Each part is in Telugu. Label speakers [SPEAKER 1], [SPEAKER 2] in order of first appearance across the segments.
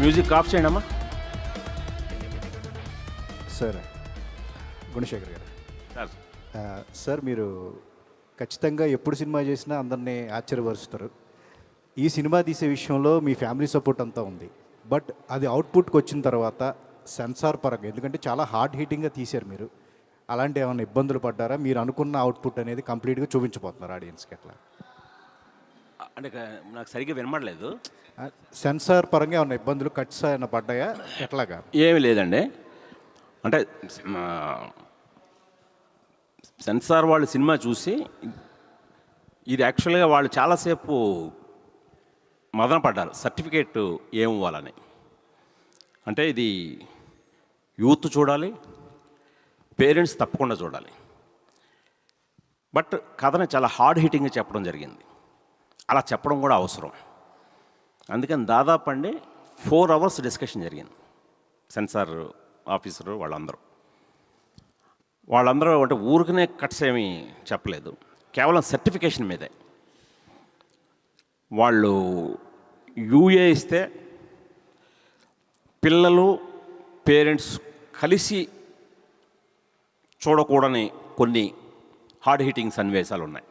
[SPEAKER 1] మ్యూజిక్ ఆఫ్ చేయండి అమ్మా.
[SPEAKER 2] Sir Gunasekhar garu,
[SPEAKER 1] sir
[SPEAKER 2] sir మీరు ఖచ్చితంగా ఎప్పుడు సినిమా చేసినా అందరినీ ఆశ్చర్యపరుస్తారు. ఈ సినిమా తీసే విషయంలో మీ ఫ్యామిలీ సపోర్ట్ అంతా ఉంది. బట్ అది అవుట్పుట్కి వచ్చిన తర్వాత సెన్సార్ పరంగా, ఎందుకంటే చాలా హార్డ్ హీటింగ్గా తీశారు మీరు, అలాంటి ఏమైనా ఇబ్బందులు పడ్డారా? మీరు అనుకున్న అవుట్పుట్ అనేది కంప్లీట్గా చూపించబోతున్నారు ఆడియన్స్కి ఎట్లా?
[SPEAKER 1] అంటే నాకు సరిగ్గా వినమడలేదు.
[SPEAKER 2] సెన్సార్ పరంగా ఏమైనా ఇబ్బందులు, కట్స్ ఏమైనా పడ్డాయా, ఎట్లాగా?
[SPEAKER 1] ఏమీ లేదండి. అంటే సెన్సార్ వాళ్ళు సినిమా చూసి ఇది యాక్చువల్గా వాళ్ళు చాలాసేపు మదన పడ్డారు సర్టిఫికేట్ ఏమివ్వాలని. అంటే ఇది యూత్ చూడాలి, పేరెంట్స్ తప్పకుండా చూడాలి. బట్ కథని చాలా హార్డ్ హిట్టింగ్గా చెప్పడం జరిగింది. అలా చెప్పడం కూడా అవసరం. అందుకని దాదాపు అండి 4 hours డిస్కషన్ జరిగింది. సెన్సార్ ఆఫీసరు వాళ్ళందరూ అంటే ఊరికనే కట్స్ ఏమీ చెప్పలేదు, కేవలం సర్టిఫికేషన్ మీదే. వాళ్ళు యూఏ ఇస్తే పిల్లలు పేరెంట్స్ కలిసి చూడకూడని కొన్ని హార్డ్ హిట్టింగ్ సన్నివేశాలు ఉన్నాయి.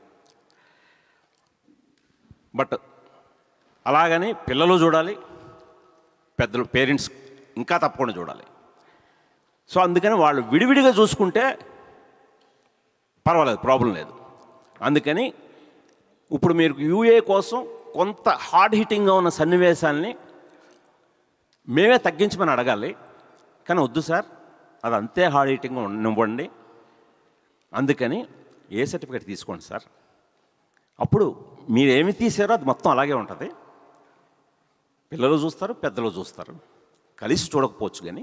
[SPEAKER 1] బట్ అలాగని పిల్లలు చూడాలి, పెద్దలు పేరెంట్స్ ఇంకా తప్పకుండా చూడాలి. సో అందుకని వాళ్ళు విడివిడిగా చూసుకుంటే పర్వాలేదు, ప్రాబ్లం లేదు. అందుకని ఇప్పుడు మీరు యూఏ కోసం కొంత హార్డ్ హిట్టింగ్గా ఉన్న సన్నివేశాలని మేమే తగ్గించమని అడగాలి. కానీ వద్దు సార్, అది అంతే హార్డ్ హిట్టింగ్గా ఇవ్వండి. అందుకని ఏ సర్టిఫికేట్ తీసుకోండి సార్, అప్పుడు మీరు ఏమి తీసారో అది మొత్తం అలాగే ఉంటుంది. పిల్లలు చూస్తారు, పెద్దలు చూస్తారు, కలిసి చూడకపోవచ్చు. కానీ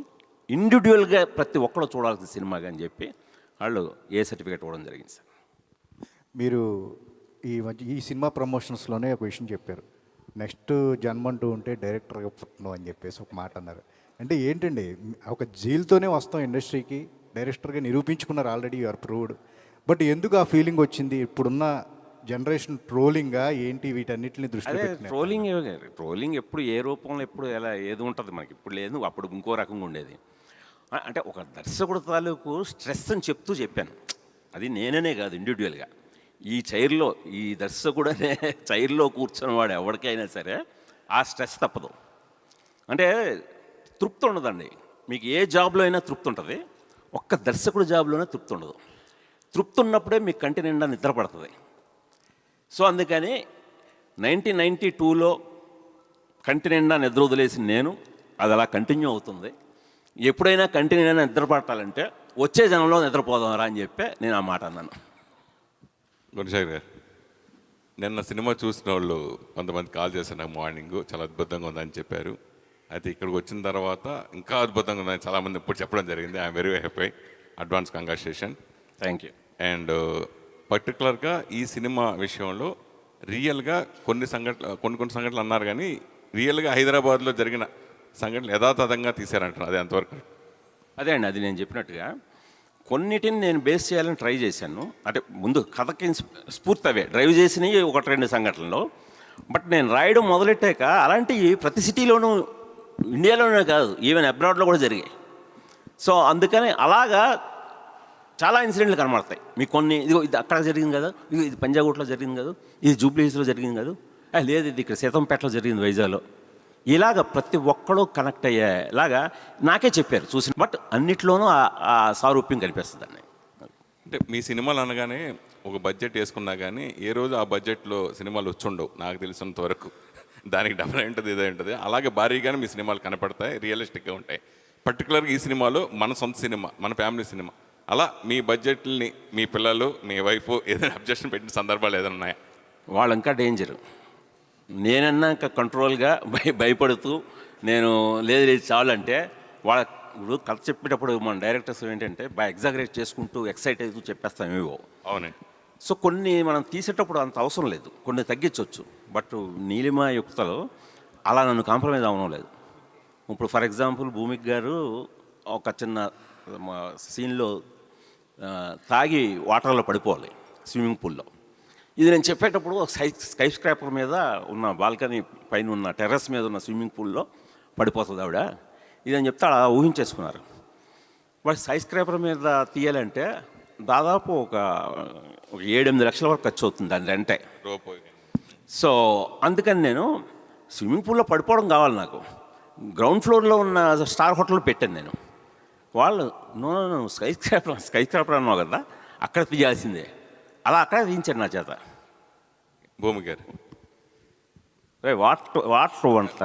[SPEAKER 1] ఇండివిజువల్గా ప్రతి ఒక్కరు చూడాల్సిన సినిమాగా అని చెప్పి వాళ్ళు ఏ సర్టిఫికేట్ ఇవ్వడం జరిగింది సార్.
[SPEAKER 2] మీరు ఈ సినిమా ప్రమోషన్స్లోనే ఒక విషయం చెప్పారు, నెక్స్ట్ జన్మంటూ ఉంటే డైరెక్టర్గా పుట్టను అని చెప్పేసి ఒక మాట అన్నారు. అంటే ఏంటండి, ఒక జీల్తోనే వస్తాం ఇండస్ట్రీకి, డైరెక్టర్గా నిరూపించుకున్నారు, ఆల్రెడీ యూఆర్ ప్రూవ్డ్. బట్ ఎందుకు ఆ ఫీలింగ్ వచ్చింది? ఇప్పుడున్న జనరేషన్ ట్రోలింగ్గా ఏంటి, వీటన్నిటిని దృష్టిలో పెట్టుకుని
[SPEAKER 1] ట్రోలింగ్ ఎప్పుడు ఏ రూపంలో ఎప్పుడు ఎలా ఏది ఉంటుంది మనకి ఇప్పుడు లేదు, అప్పుడు ఇంకో రకంగా ఉండేది. అంటే ఒక దర్శకుడు తాలూకు స్ట్రెస్ అని చెప్పాను. అది నేననే కాదు, ఇండివిజువల్గా ఈ దర్శకుడు అనే చైర్లో కూర్చున్న వాడు ఎవరికైనా సరే ఆ స్ట్రెస్ తప్పదు. అంటే తృప్తి ఉండదండి. మీకు ఏ జాబ్లో అయినా తృప్తి ఉంటుంది, ఒక్క దర్శకుడు జాబ్లోనే తృప్తి ఉండదు. తృప్తి ఉన్నప్పుడే మీకు కంటి నిండా నిద్ర పడుతుంది. సో అందుకని 1992లో కంటి నిండా నిద్ర వదిలేసి నేను, అది అలా కంటిన్యూ అవుతుంది. ఎప్పుడైనా కంటి నిండా నిద్ర పట్టాలంటే వచ్చే జనంలో నిద్రపోదాంరా అని చెప్పి నేను ఆ మాట అన్నాను.
[SPEAKER 3] గుణశేఖర్ గారు, నిన్న సినిమా చూసిన వాళ్ళు కొంతమంది కాల్ చేశారు నాకు మార్నింగ్, చాలా అద్భుతంగా ఉందని చెప్పారు. అయితే ఇక్కడికి వచ్చిన తర్వాత ఇంకా అద్భుతంగా ఉందని చాలామంది ఇప్పుడు చెప్పడం జరిగింది. I'm very happy. Advance congratulation.
[SPEAKER 1] Thank you.
[SPEAKER 3] And పర్టికులర్గా ఈ సినిమా విషయంలో రియల్గా కొన్ని సంఘటనలు అన్నారు, కానీ రియల్గా హైదరాబాద్లో జరిగిన సంఘటనలు యథాతథంగా తీశారంటున్నారు. అది ఎంతవరకు?
[SPEAKER 1] అదే అండి, అది నేను చెప్పినట్టుగా కొన్నిటిని నేను బేస్ చేయాలని ట్రై చేశాను. అంటే ముందు కథకి స్ఫూర్తి అవే డ్రైవ్ చేసినవి 1-2 సంఘటనలు. బట్ నేను రాయడం మొదలెట్టాక అలాంటివి ప్రతి సిటీలోనూ, ఇండియాలోనే కాదు, ఈవెన్ అబ్రాడ్లో కూడా జరిగాయి. సో అందుకని అలాగా చాలా ఇన్సిడెంట్లు కనబడతాయి మీకు. కొన్ని ఇది అక్కడ జరిగింది కదా, ఇది పంజాగుట్లో జరిగింది కదా, ఇది జూబ్లీహిల్స్లో జరిగింది కదా, లేదు ఇది ఇక్కడ సీతంపేటలో జరిగింది, వైజాగ్లో. ఇలాగ ప్రతి ఒక్కడూ కనెక్ట్ అయ్యేలాగా నాకే చెప్పారు చూసి. బట్ అన్నిట్లోనూ ఆ సారూప్యం కనిపిస్తుందండి.
[SPEAKER 3] అంటే మీ సినిమాలు అనగానే ఒక బడ్జెట్ వేసుకున్నా కానీ ఏ రోజు ఆ బడ్జెట్లో సినిమాలు వచ్చుండవు నాకు తెలిసినంత వరకు. దానికి డబల్ ఉంటుంది, ఇదే ఉంటుంది. అలాగే భారీగానే మీ సినిమాలు కనపడతాయి, రియలిస్టిక్గా ఉంటాయి. పర్టికులర్గా ఈ సినిమాలో మన సొంత సినిమా, మన ఫ్యామిలీ సినిమా, అలా మీ బడ్జెట్ని మీ పిల్లలు మీ వైఫ్ ఏదైనా అబ్జెక్షన్ పెట్టిన సందర్భాలు ఏదైనా ఉన్నాయా?
[SPEAKER 1] వాళ్ళు ఇంకా డేంజరు. నేనన్నా ఇంకా కంట్రోల్గా భయపడుతూ నేను లేదు చాలంటే వాళ్ళ ఇప్పుడు కథ చెప్పేటప్పుడు మన డైరెక్టర్స్ ఏంటంటే బాగా ఎగ్జాగరేట్ చేసుకుంటూ ఎక్సైట్ అవుతూ చెప్పేస్తాం ఏవో.
[SPEAKER 3] అవునండి.
[SPEAKER 1] సో కొన్ని మనం తీసేటప్పుడు అంత అవసరం లేదు, కొన్ని తగ్గించవచ్చు. బట్ నీలిమ యుక్తలో అలా నన్ను కాంప్రమైజ్ అవ్వడం లేదు. ఇప్పుడు ఫర్ ఎగ్జాంపుల్ భూమిక్ గారు ఒక చిన్న సీన్లో తాగి వాటర్లో పడిపోవాలి స్విమ్మింగ్ పూల్లో. ఇది నేను చెప్పేటప్పుడు స్కై స్క్రాపర్ మీద ఉన్న బాల్కనీ పైన ఉన్న టెర్రస్ మీద ఉన్న స్విమ్మింగ్ పూల్లో పడిపోతుంది ఆవిడ ఇదని చెప్తే అలా ఊహించేసుకున్నారు. వాడు స్కై స్క్రాపర్ మీద తీయాలంటే దాదాపు ఒక 7-8 లక్షల వరకు ఖర్చు అవుతుంది దాని రెంటే.
[SPEAKER 3] రోప్
[SPEAKER 1] సో అందుకని నేను స్విమ్మింగ్ పూల్లో పడిపోవడం కావాలి నాకు. గ్రౌండ్ ఫ్లోర్లో ఉన్న స్టార్ హోటల్లో పెట్టాను నేను. వాళ్ళు నో స్కై స్క్రాపర్ అన్నావు కదా, అక్కడ తీయాల్సిందే. అలా అక్కడే తీయించాడు నా చేత.
[SPEAKER 3] భూమి గారు
[SPEAKER 1] వాటర్ వంట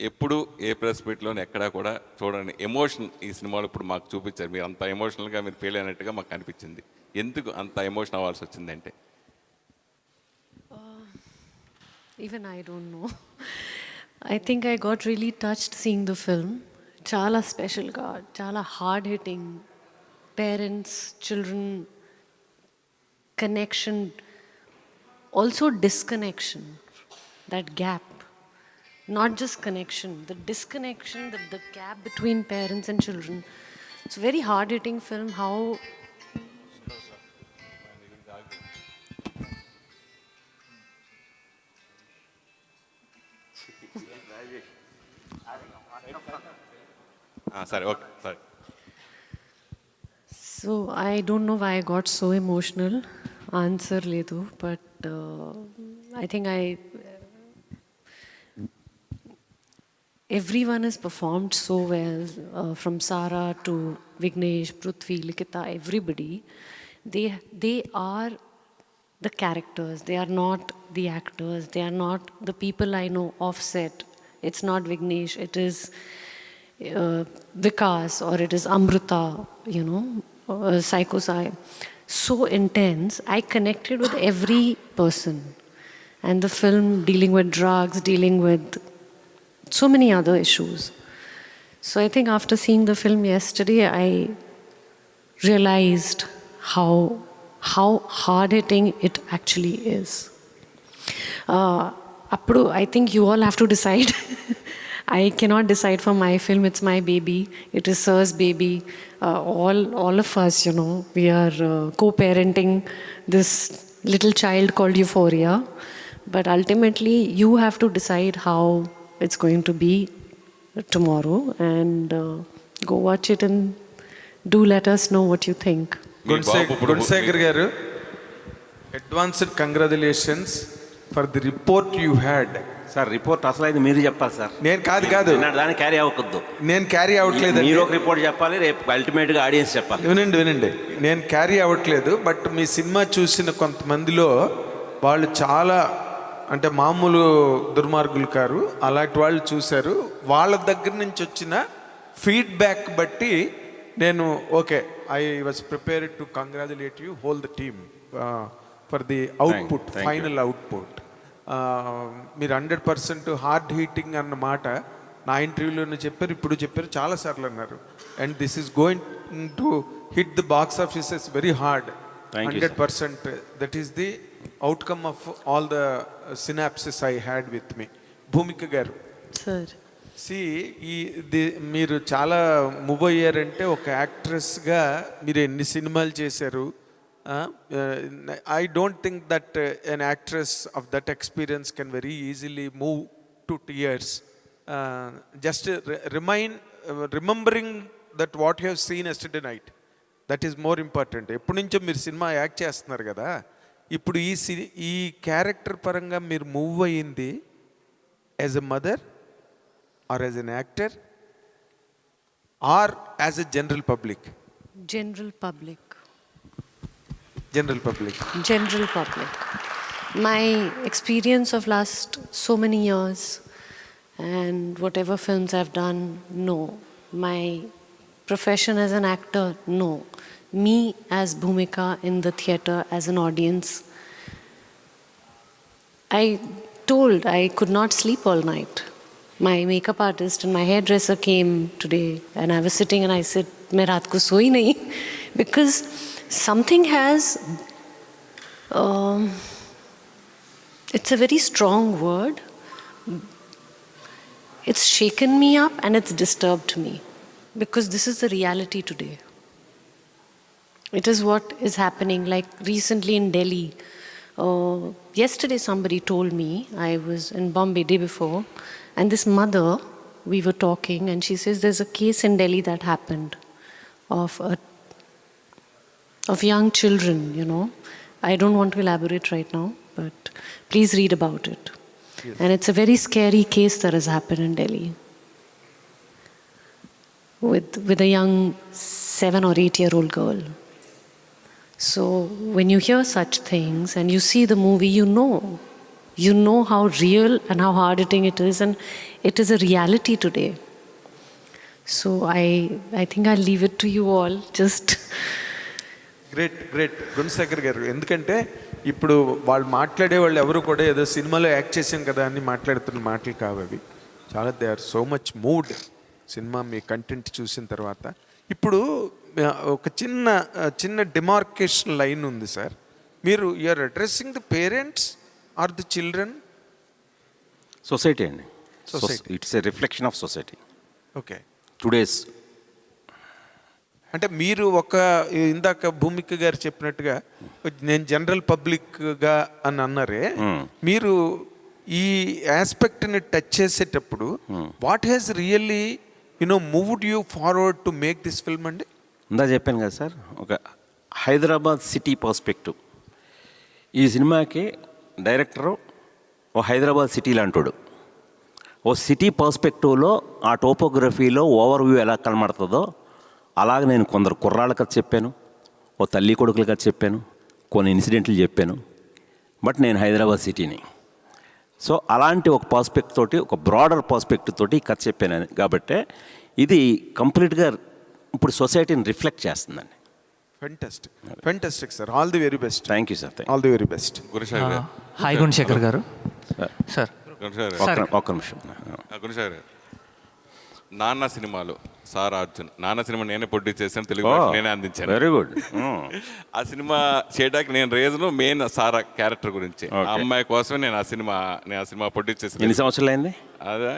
[SPEAKER 3] ఎప్పుడు ఏ ప్రెస్ మీట్లోనే ఎక్కడా కూడా చూడండి ఎమోషన్ ఈ సినిమాలో ఇప్పుడు మాకు చూపించారు. మీరు అంత ఎమోషనల్గా మీరు ఫీల్ అయినట్టుగా మాకు అనిపించింది. ఎందుకు అంత ఎమోషన్ అవ్వాల్సి వచ్చిందంటే?
[SPEAKER 4] Even I don't know. I think I got really touched seeing the film. Chala special ga, chala hard hitting. Parents, children, connection, also disconnection, that gap. Not just connection, the disconnection, the gap between parents and children. It's a very hard hitting film. How
[SPEAKER 3] సరే ఓకే సరే.
[SPEAKER 4] So I don't know why I got so emotional. Answer ledu, but I think everyone has performed so well, from Sara to Vignesh, Prithvi, Likita, everybody. They are the characters. They are not the actors. They are not the people I know offset. It's not Vignesh. It is Vikas, or it is Amrita, Psycho Sai. So intense. I connected with every person. And the film dealing with drugs, dealing with so many other issues. So I think after seeing the film yesterday, I realized how hard-hitting it actually is. Appudu, I think you all have to decide. I cannot decide for my film. It's my baby. It is Sir's baby. All of us, we are co-parenting this little child called Euphoria. But ultimately, you have to decide how it's going to be tomorrow, and go watch it and do let us know what you think.
[SPEAKER 5] Gunsekhar garu, advanced congratulations for the report you had.
[SPEAKER 1] Sir report అసలు అయితే మీరు చెప్పాలి సార్.
[SPEAKER 5] నేను కాదు
[SPEAKER 1] దాన్ని క్యారీ అవ్వకూడదు.
[SPEAKER 5] నేను క్యారీ అవ్వట్లేదు.
[SPEAKER 1] మీరు ఒక రిపోర్ట్ చెప్పాలి, రేపు అల్టిమేట్గా ఆడియన్స్ చెప్పాలి.
[SPEAKER 5] వినండి, నేను క్యారీ అవ్వట్లేదు. బట్ మీ సినిమా చూసిన కొంతమందిలో వాళ్ళు చాలా అంటే మామూలు దుర్మార్గులు కారు, అలాంటి వాళ్ళు చూశారు. వాళ్ళ దగ్గర నుంచి వచ్చిన ఫీడ్బ్యాక్ బట్టి నేను okay, I was prepared to congratulate you whole the team for the output, final output. మీరు 100% హార్డ్ హీటింగ్ అన్న మాట నా ఇంటర్వ్యూలోనే చెప్పారు, ఇప్పుడు చెప్పారు, చాలాసార్లు అన్నారు. And this is going to hit the box offices very hard. 100%. That is the outcome of all the synopsis I had with me. Bhumika garu,
[SPEAKER 4] sir,
[SPEAKER 5] మీరు చాలా మూవ్ అయ్యారంటే ఒక యాక్ట్రెస్గా మీరు ఎన్ని సినిమాలు చేశారు. I don't think that an actress of that experience can very easily move to tears. Just remembering that what you have seen yesterday night, that is more important. ఎప్పటి నుంచో మీరు సినిమా యాక్ట్ చేస్తున్నారు కదా, ఇప్పుడు ఈ క్యారెక్టర్ పరంగా మీరు మూవ్ అయ్యింది as a mother, or as an actor, or as a general public?
[SPEAKER 4] general public.
[SPEAKER 5] General public.
[SPEAKER 4] My experience of last so many years and whatever films I've done, no. My profession as an actor, no. Me as Bhumika in the theatre as an audience, I told I could not sleep all night. My makeup artist and my hairdresser came today and I was sitting and I said, "Main raat ko soi nahi," because something has, it's a very strong word. It's shaken me up and it's disturbed me, because this is the reality today. It is what is happening. Like recently in Delhi, Yesterday, somebody told me, I was in Bombay day before, and this mother, we were talking, and she says there's a case in Delhi that happened of young children, you know. I don't want to elaborate right now, but please read about it. Yes. And it's a very scary case that has happened in Delhi with a young 7 or 8-year-old girl. So when you hear such things and you see the movie, you know how real and how hard-hitting it is, and it is a reality today. So I think I'll leave it to you all. Just
[SPEAKER 5] great Gunasekhar గారు, ఎందుకంటే ఇప్పుడు వాళ్ళు మాట్లాడే వాళ్ళు ఎవరు కూడా ఏదో సినిమాలో యాక్ట్ చేసాం కదా అని మాట్లాడుతున్న మాటలు కావు అవి. చాలా they are so much moved సినిమా మీ కంటెంట్ చూసిన తర్వాత. ఇప్పుడు ఒక చిన్న డిమార్కేషన్ లైన్ ఉంది సార్. మీరు you are addressing the parents or the children?
[SPEAKER 1] Society అండి.
[SPEAKER 5] Society.
[SPEAKER 1] It's a reflection of society
[SPEAKER 5] okay.
[SPEAKER 1] Today's.
[SPEAKER 5] అంటే మీరు ఇందాక భూమిక గారు చెప్పినట్టుగా నేను జనరల్ పబ్లిక్గా అని అన్నారే, మీరు ఈ ఆస్పెక్ట్ని టచ్ చేసేటప్పుడు what has really moved you forward to make this film అండి?
[SPEAKER 1] ఇందా చెప్పాను కదా సార్, ఒక హైదరాబాద్ సిటీ పర్స్పెక్టివ్. ఈ సినిమాకి డైరెక్టరు ఓ హైదరాబాద్ సిటీ లాంటోడు. ఓ సిటీ పర్స్పెక్టివ్లో ఆ టోపోగ్రఫీలో ఓవర్ వ్యూ ఎలా కనబడుతుందో అలాగ నేను కొందరు కుర్రాళ్ళ కథ చెప్పాను, ఓ తల్లి కొడుకుల కథ చెప్పాను, కొన్ని ఇన్సిడెంట్లు చెప్పాను. బట్ నేను హైదరాబాద్ సిటీని, సో అలాంటి ఒక పర్స్పెక్ట్ తోటి, ఒక బ్రాడర్ పర్స్పెక్టివ్ తోటి కథ చెప్పాను. కాబట్టి ఇది కంప్లీట్గా ఇప్పుడు సొసైటీని రిఫ్లెక్ట్ చేస్తుందండి.
[SPEAKER 5] Fantastic sir, all the very best.
[SPEAKER 1] Thank you sir.
[SPEAKER 5] All the very best.
[SPEAKER 3] Gunasekhar గారు.
[SPEAKER 6] హాయ్ గుణశేఖర్ గారు. సార్
[SPEAKER 1] ఒక్క నిమిషం.
[SPEAKER 3] గుణశేఖర్ గారు, నాన్న సినిమాలో సార్ అర్జున్, నాన్న సినిమా నేనే ప్రొడ్యూస్ చేశాను, తెలుగు భాష నేనే అందించాను.
[SPEAKER 1] Very good.
[SPEAKER 3] ఆ సినిమా చేయడానికి నేను రీజను మెయిన్ సారా క్యారెక్టర్ గురించి. ఆ అమ్మాయి కోసమే నేను ఆ సినిమా ప్రొడ్యూస్ చేశాను.
[SPEAKER 1] ఎన్ని సంవత్సరాలు అయింది?
[SPEAKER 3] అదే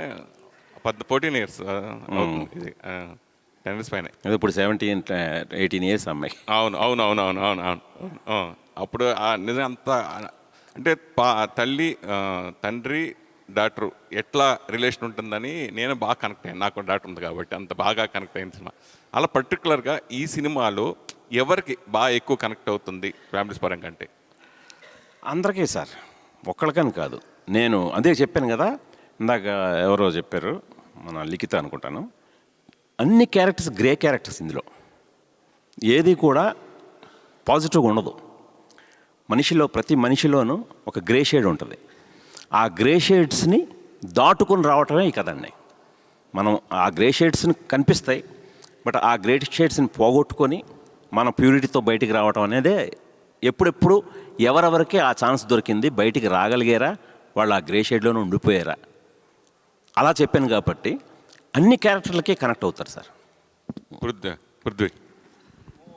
[SPEAKER 3] 14 years ఇది 10 years పైన.
[SPEAKER 1] ఇప్పుడు 17-18 years అమ్మాయి.
[SPEAKER 3] అవును. అప్పుడు నిజంగా అంత అంటే తల్లి తండ్రి డాక్టర్ ఎట్లా రిలేషన్ ఉంటుందని నేను బాగా కనెక్ట్ అయ్యాను. నాకు డాక్టర్ ఉంది కాబట్టి అంత బాగా కనెక్ట్ అయిన సినిమా. అలా పర్టికులర్గా ఈ సినిమాలో ఎవరికి బాగా ఎక్కువ కనెక్ట్ అవుతుంది ఫ్యామిలీస్ పరంగా అంటే?
[SPEAKER 1] అందరికీ సార్, ఒక్కళ్ళకని కాదు. నేను అదే చెప్పాను కదా ఇందాక, ఎవరో చెప్పారు, మన లిఖిత అనుకుంటాను. అన్ని క్యారెక్టర్స్ గ్రే క్యారెక్టర్స్ ఇందులో. ఏది కూడా పాజిటివ్గా ఉండదు. ప్రతి మనిషిలోనూ ఒక గ్రే షేడ్ ఉంటుంది. ఆ గ్రే షేడ్స్ని దాటుకొని రావటమే ఈ కదండి. మనం ఆ గ్రే షేడ్స్ని కనిపిస్తాయి, బట్ ఆ గ్రే షేడ్స్ని పోగొట్టుకొని మన ప్యూరిటీతో బయటికి రావటం అనేదే. ఎప్పుడెప్పుడు ఎవరెవరికి ఆ ఛాన్స్ దొరికింది, బయటికి రాగలిగారా, వాళ్ళు ఆ గ్రే షేడ్లోనే ఉండిపోయారా, అలా చెప్పాను. కాబట్టి అన్ని క్యారెక్టర్లకి కనెక్ట్ అవుతారు సార్.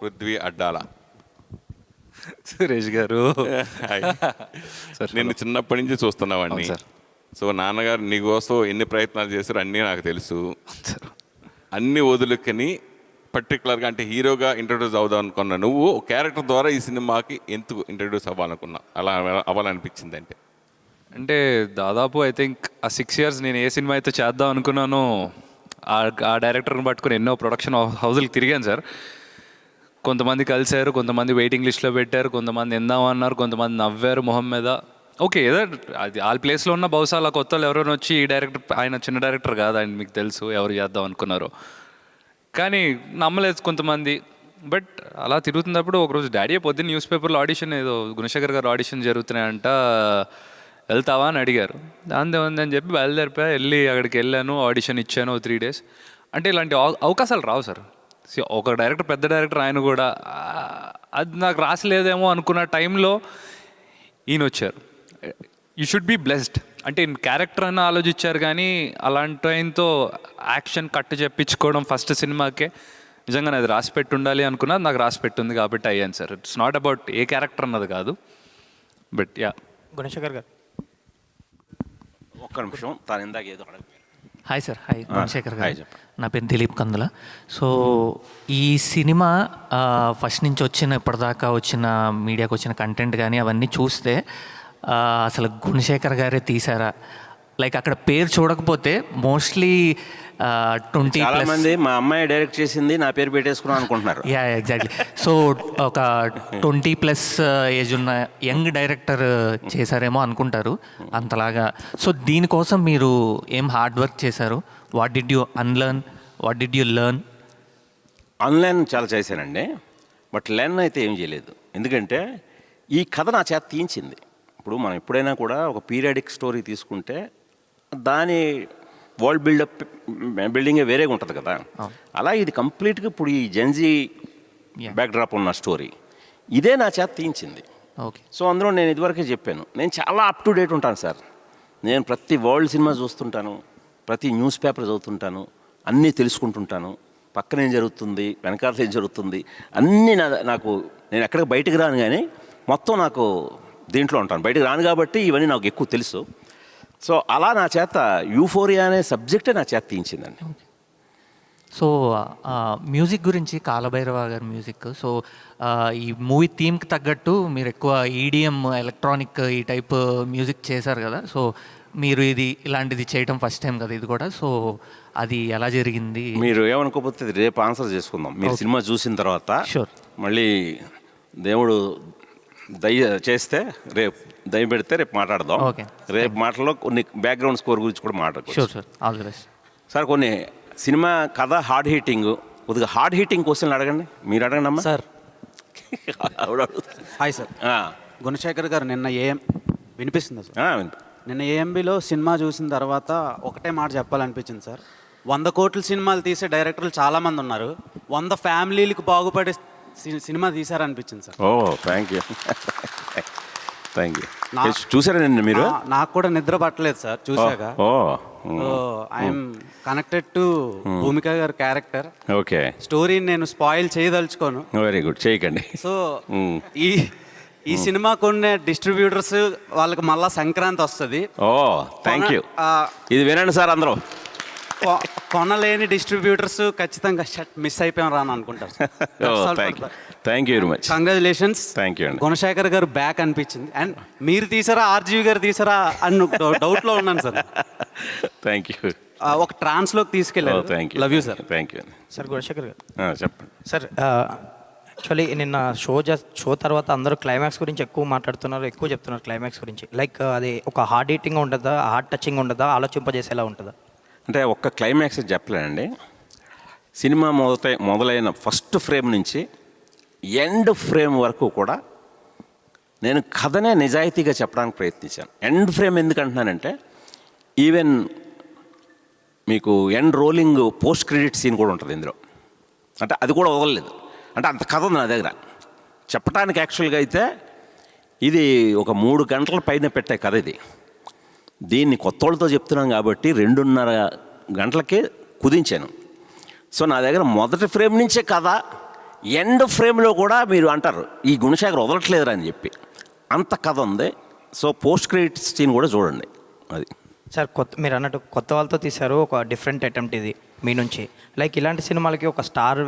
[SPEAKER 3] పృథ్వీ అడ్డాల.
[SPEAKER 6] సురేష్ గారు,
[SPEAKER 3] నేను చిన్నప్పటి నుంచి చూస్తున్నావాడిని. సో నాన్నగారు నీకోసం ఎన్ని ప్రయత్నాలు చేశారు అన్నీ నాకు తెలుసు. అన్ని వదులుకని పర్టికులర్గా అంటే హీరోగా ఇంట్రడ్యూస్ అవుదాం అనుకున్నా నువ్వు క్యారెక్టర్ ద్వారా ఈ సినిమాకి ఎందుకు ఇంట్రడ్యూస్ అవ్వాలనుకున్నా, అలా అవ్వాలనిపించింది
[SPEAKER 6] అంటే దాదాపు ఐ థింక్ ఆ 6 years నేను ఏ సినిమా అయితే చేద్దాం అనుకున్నానో ఆ డైరెక్టర్ని పట్టుకుని ఎన్నో ప్రొడక్షన్ హౌజులకు తిరిగాను సార్. కొంతమంది కలిశారు, కొంతమంది వెయిటింగ్ లిస్ట్లో పెట్టారు, కొంతమంది ఎందామన్నారు, కొంతమంది నవ్వారు మొహం మీద. ఓకే, ఏదో అది వాళ్ళ ప్లేస్లో ఉన్న బహుశా అలా కొత్త వాళ్ళు ఎవరైనా వచ్చి ఈ డైరెక్టర్, ఆయన చిన్న డైరెక్టర్ కాదు, ఆయన మీకు తెలుసు ఎవరు చేద్దాం అనుకున్నారు, కానీ నమ్మలేదు కొంతమంది. బట్ అలా తిరుగుతున్నప్పుడు ఒకరోజు డాడీ పొద్దున్న న్యూస్ పేపర్లో ఆడిషన్, ఏదో గుణశేఖర్ గారు ఆడిషన్ జరుగుతున్నాయంట, వెళ్తావా అని అడిగారు. దాని ఉందని చెప్పి బయలుదేరిపోయా. అక్కడికి వెళ్ళాను, ఆడిషన్ ఇచ్చాను 3 days. అంటే ఇలాంటి అవకాశాలు రావు సార్. ఒక డైరెక్టర్, పెద్ద డైరెక్టర్, ఆయన కూడా అది నాకు రాసలేదేమో అనుకున్న టైంలో ఈయన వచ్చారు. You should be blessed. అంటే క్యారెక్టర్ అన్న ఆలోచించారు, కానీ అలాంటి ఆయనతో యాక్షన్ కట్ చెప్పించుకోవడం ఫస్ట్ సినిమాకే నిజంగా అది రాసి పెట్టి ఉండాలి అనుకున్నది నాకు రాసి పెట్టుంది కాబట్టి అయ్యాను sir. It's not about a character అన్నది కాదు. But yeah.
[SPEAKER 7] గుణశేఖర్ గారు,
[SPEAKER 1] ఒక్క నిమిషం, తాను ఇందాక ఏదో
[SPEAKER 7] hi sir, hi Gunasekhar
[SPEAKER 1] hi
[SPEAKER 7] గారు.
[SPEAKER 1] చెప్పండి.
[SPEAKER 7] నా పేరు దిలీప్ కందుల. సో ఈ సినిమా ఫస్ట్ నుంచి వచ్చిన ఇప్పటిదాకా వచ్చిన మీడియాకి వచ్చిన కంటెంట్ కానీ అవన్నీ చూస్తే అసలు గుణశేఖర్ గారే తీశారా? లైక్ అక్కడ పేరు చూడకపోతే మోస్ట్లీ 20
[SPEAKER 1] చాలా
[SPEAKER 7] ప్లస్.
[SPEAKER 1] మంది మా అమ్మాయి డైరెక్ట్ చేసింది నా పేరు పెట్టేసుకున్నాం అనుకుంటున్నారు.
[SPEAKER 7] Yeah exactly. సో ఒక 20+ ఏజ్ ఉన్న యంగ్ డైరెక్టర్ చేశారేమో అనుకుంటారు అంతలాగా. సో దీనికోసం మీరు ఏం హార్డ్ వర్క్ చేశారు? What did you unlearn, what did you learn?
[SPEAKER 1] Online చాలా చేశానండి, బట్ లెర్న్ అయితే ఏం చేయలేదు. ఎందుకంటే ఈ కథ నా చేత తీయించింది. ఇప్పుడు మనం ఎప్పుడైనా కూడా ఒక పీరియాడిక్ స్టోరీ తీసుకుంటే దాని వరల్డ్ బిల్డింగే వేరేగా ఉంటుంది కదా. అలా ఇది కంప్లీట్గా ఇప్పుడు ఈ జెన్జీ బ్యాక్డ్రాప్ ఉన్న స్టోరీ ఇదే నా చేత తీయించింది.
[SPEAKER 7] ఓకే.
[SPEAKER 1] సో అందులో నేను ఇదివరకే చెప్పాను, నేను చాలా అప్ టు డేట్ ఉంటాను సార్. నేను ప్రతి వరల్డ్ సినిమా చూస్తుంటాను, ప్రతి న్యూస్ పేపర్ చదువుతుంటాను, అన్నీ తెలుసుకుంటుంటాను. పక్కన ఏం జరుగుతుంది, వెనకాల ఏం జరుగుతుంది, అన్నీ నాకు నేను ఎక్కడికి బయటకు రాను, కానీ మొత్తం నాకు దీంట్లో ఉంటాను. బయటకు రాను కాబట్టి ఇవన్నీ నాకు ఎక్కువ తెలుసు. సో అలా నా చేత యూఫోరియా అనే సబ్జెక్టే నా చేత తీయించిందండి.
[SPEAKER 7] సో మ్యూజిక్ గురించి కాలభైరవ గారి మ్యూజిక్. సో ఈ మూవీ థీమ్కి తగ్గట్టు మీరు ఎక్కువ ఈడిఎం, ఎలక్ట్రానిక్ ఈ టైప్ మ్యూజిక్ చేశారు కదా. సో మీరు ఇలాంటిది చేయటం ఫస్ట్ టైం కదా ఇది కూడా. సో అది ఎలా జరిగింది?
[SPEAKER 1] మీరు ఏమనుకోకపోతే రేపు ఆన్సర్ చేసుకుందాం. మీరు సినిమా చూసిన తర్వాత
[SPEAKER 7] Sure.
[SPEAKER 1] మళ్ళీ దేవుడు దయ చేస్తే రేపు దయ పెడితే రేపు మాట్లాడదాం.
[SPEAKER 7] Okay.
[SPEAKER 1] రేపు మాటల్లో కొన్ని బ్యాక్గ్రౌండ్ స్కోర్ గురించి కూడా మాట్లాడుకోవచ్చు.
[SPEAKER 7] Sure sir, all the best.
[SPEAKER 1] Sir కొన్ని సినిమా కథ హార్డ్ హీటింగ్, కొద్దిగా హార్డ్ హీటింగ్ క్వశ్చన్లు అడగండి. మీరు అడగండి అమ్మా.
[SPEAKER 8] సార్
[SPEAKER 1] ఆవిడ అడుగుతారు.
[SPEAKER 8] Hi sir. గుణశేఖర్ గారు నిన్న వినిపిస్తుందా సార్? నిన్న ఏఎంబిలో సినిమా చూసిన తర్వాత ఒకటే మాట చెప్పాలనిపించింది సార్. 100 కోట్ల సినిమాలు తీసే డైరెక్టర్లు చాలామంది ఉన్నారు, 100 ఫ్యామిలీలకు బాగుపడే సినిమా తీశారనిపించింది sir.
[SPEAKER 1] Oh thank you thank you. చూసారా నిన్న మీరు?
[SPEAKER 8] నాకు కూడా నిద్ర పట్టలేదు సార్ చూశాక.
[SPEAKER 1] Oh
[SPEAKER 8] I'm connected to Bhumika గారి క్యారెక్టర్.
[SPEAKER 1] ఓకే,
[SPEAKER 8] స్టోరీని నేను స్పాయిల్ చేయదలుచుకోను.
[SPEAKER 1] వెరీ గుడ్, చేయకండి.
[SPEAKER 8] సో ఈ సినిమా కొన్ని డిస్ట్రిబ్యూటర్స్ వాళ్ళకి మళ్ళా సంక్రాంతి వస్తుంది.
[SPEAKER 1] Oh thank you. ఇది వినండి సార్ అందరూ.
[SPEAKER 8] కొనలేని డిస్ట్రిబ్యూటర్స్ ఖచ్చితంగా మిస్ అయిపోయాం రాని అనుకుంటారు.
[SPEAKER 1] Thank you very much.
[SPEAKER 8] Congratulations.
[SPEAKER 1] Thank you అండి.
[SPEAKER 8] గుణశేఖర్ గారు బ్యాక్ అనిపించింది. అండ్ మీరు తీసారా ఆర్జీవి గారు తీసారా అని డౌట్లో ఉన్నాను సార్.
[SPEAKER 1] Thank you.
[SPEAKER 8] ఒక ట్రాన్స్లోకి తీసుకెళ్ళారు.
[SPEAKER 1] Thank you.
[SPEAKER 8] Love you sir.
[SPEAKER 1] Thank you.
[SPEAKER 9] Sir Gunasekhar గారు,
[SPEAKER 1] చెప్పండి
[SPEAKER 9] సార్ యాక్చువల్లీ నిన్న షో తర్వాత అందరూ క్లైమాక్స్ గురించి ఎక్కువ మాట్లాడుతున్నారు, ఎక్కువ చెప్తున్నారు క్లైమాక్స్ గురించి. లైక్ అది ఒక హార్డ్ హీటింగ్ ఉంటుందా, హార్డ్ టచింగ్ ఉంటుందా, ఆలోచింపజేసేలా ఉంటుందా?
[SPEAKER 1] అంటే ఒక్క క్లైమాక్స్ చెప్పలేనండి. సినిమా మొదలైన ఫస్ట్ ఫ్రేమ్ నుంచి ఎండ్ ఫ్రేమ్ వరకు కూడా నేను కథనే నిజాయితీగా చెప్పడానికి ప్రయత్నించాను. ఎండ్ ఫ్రేమ్ ఎందుకు అంటున్నానంటే ఈవెన్ మీకు end rolling post credit scene కూడా ఉంటుంది ఇందులో. అంటే అది కూడా వదలలేదు. అంటే అంత కథ ఉంది నా దగ్గర చెప్పడానికి. యాక్చువల్గా అయితే ఇది ఒక 3 గంటల పైన పెట్టే కథ ఇది. దీన్ని కొత్త వాళ్ళతో చెప్తున్నాను కాబట్టి 2.5 గంటలకే కుదించాను. సో నా దగ్గర మొదటి ఫ్రేమ్ నుంచే కథ, ఎండ్ ఫ్రేమ్లో కూడా మీరు అంటారు ఈ గుణశేఖర్ వదలట్లేదురా అని చెప్పి అంత కథ ఉంది. సో పోస్ట్ క్రెడిట్ సీన్ కూడా చూడండి. అది
[SPEAKER 9] సార్ మీరు అన్నట్టు కొత్త వాళ్ళతో తీశారు, ఒక డిఫరెంట్ అటెంప్ట్ ఇది మీ నుంచి. లైక్ ఇలాంటి సినిమాలకి ఒక స్టార్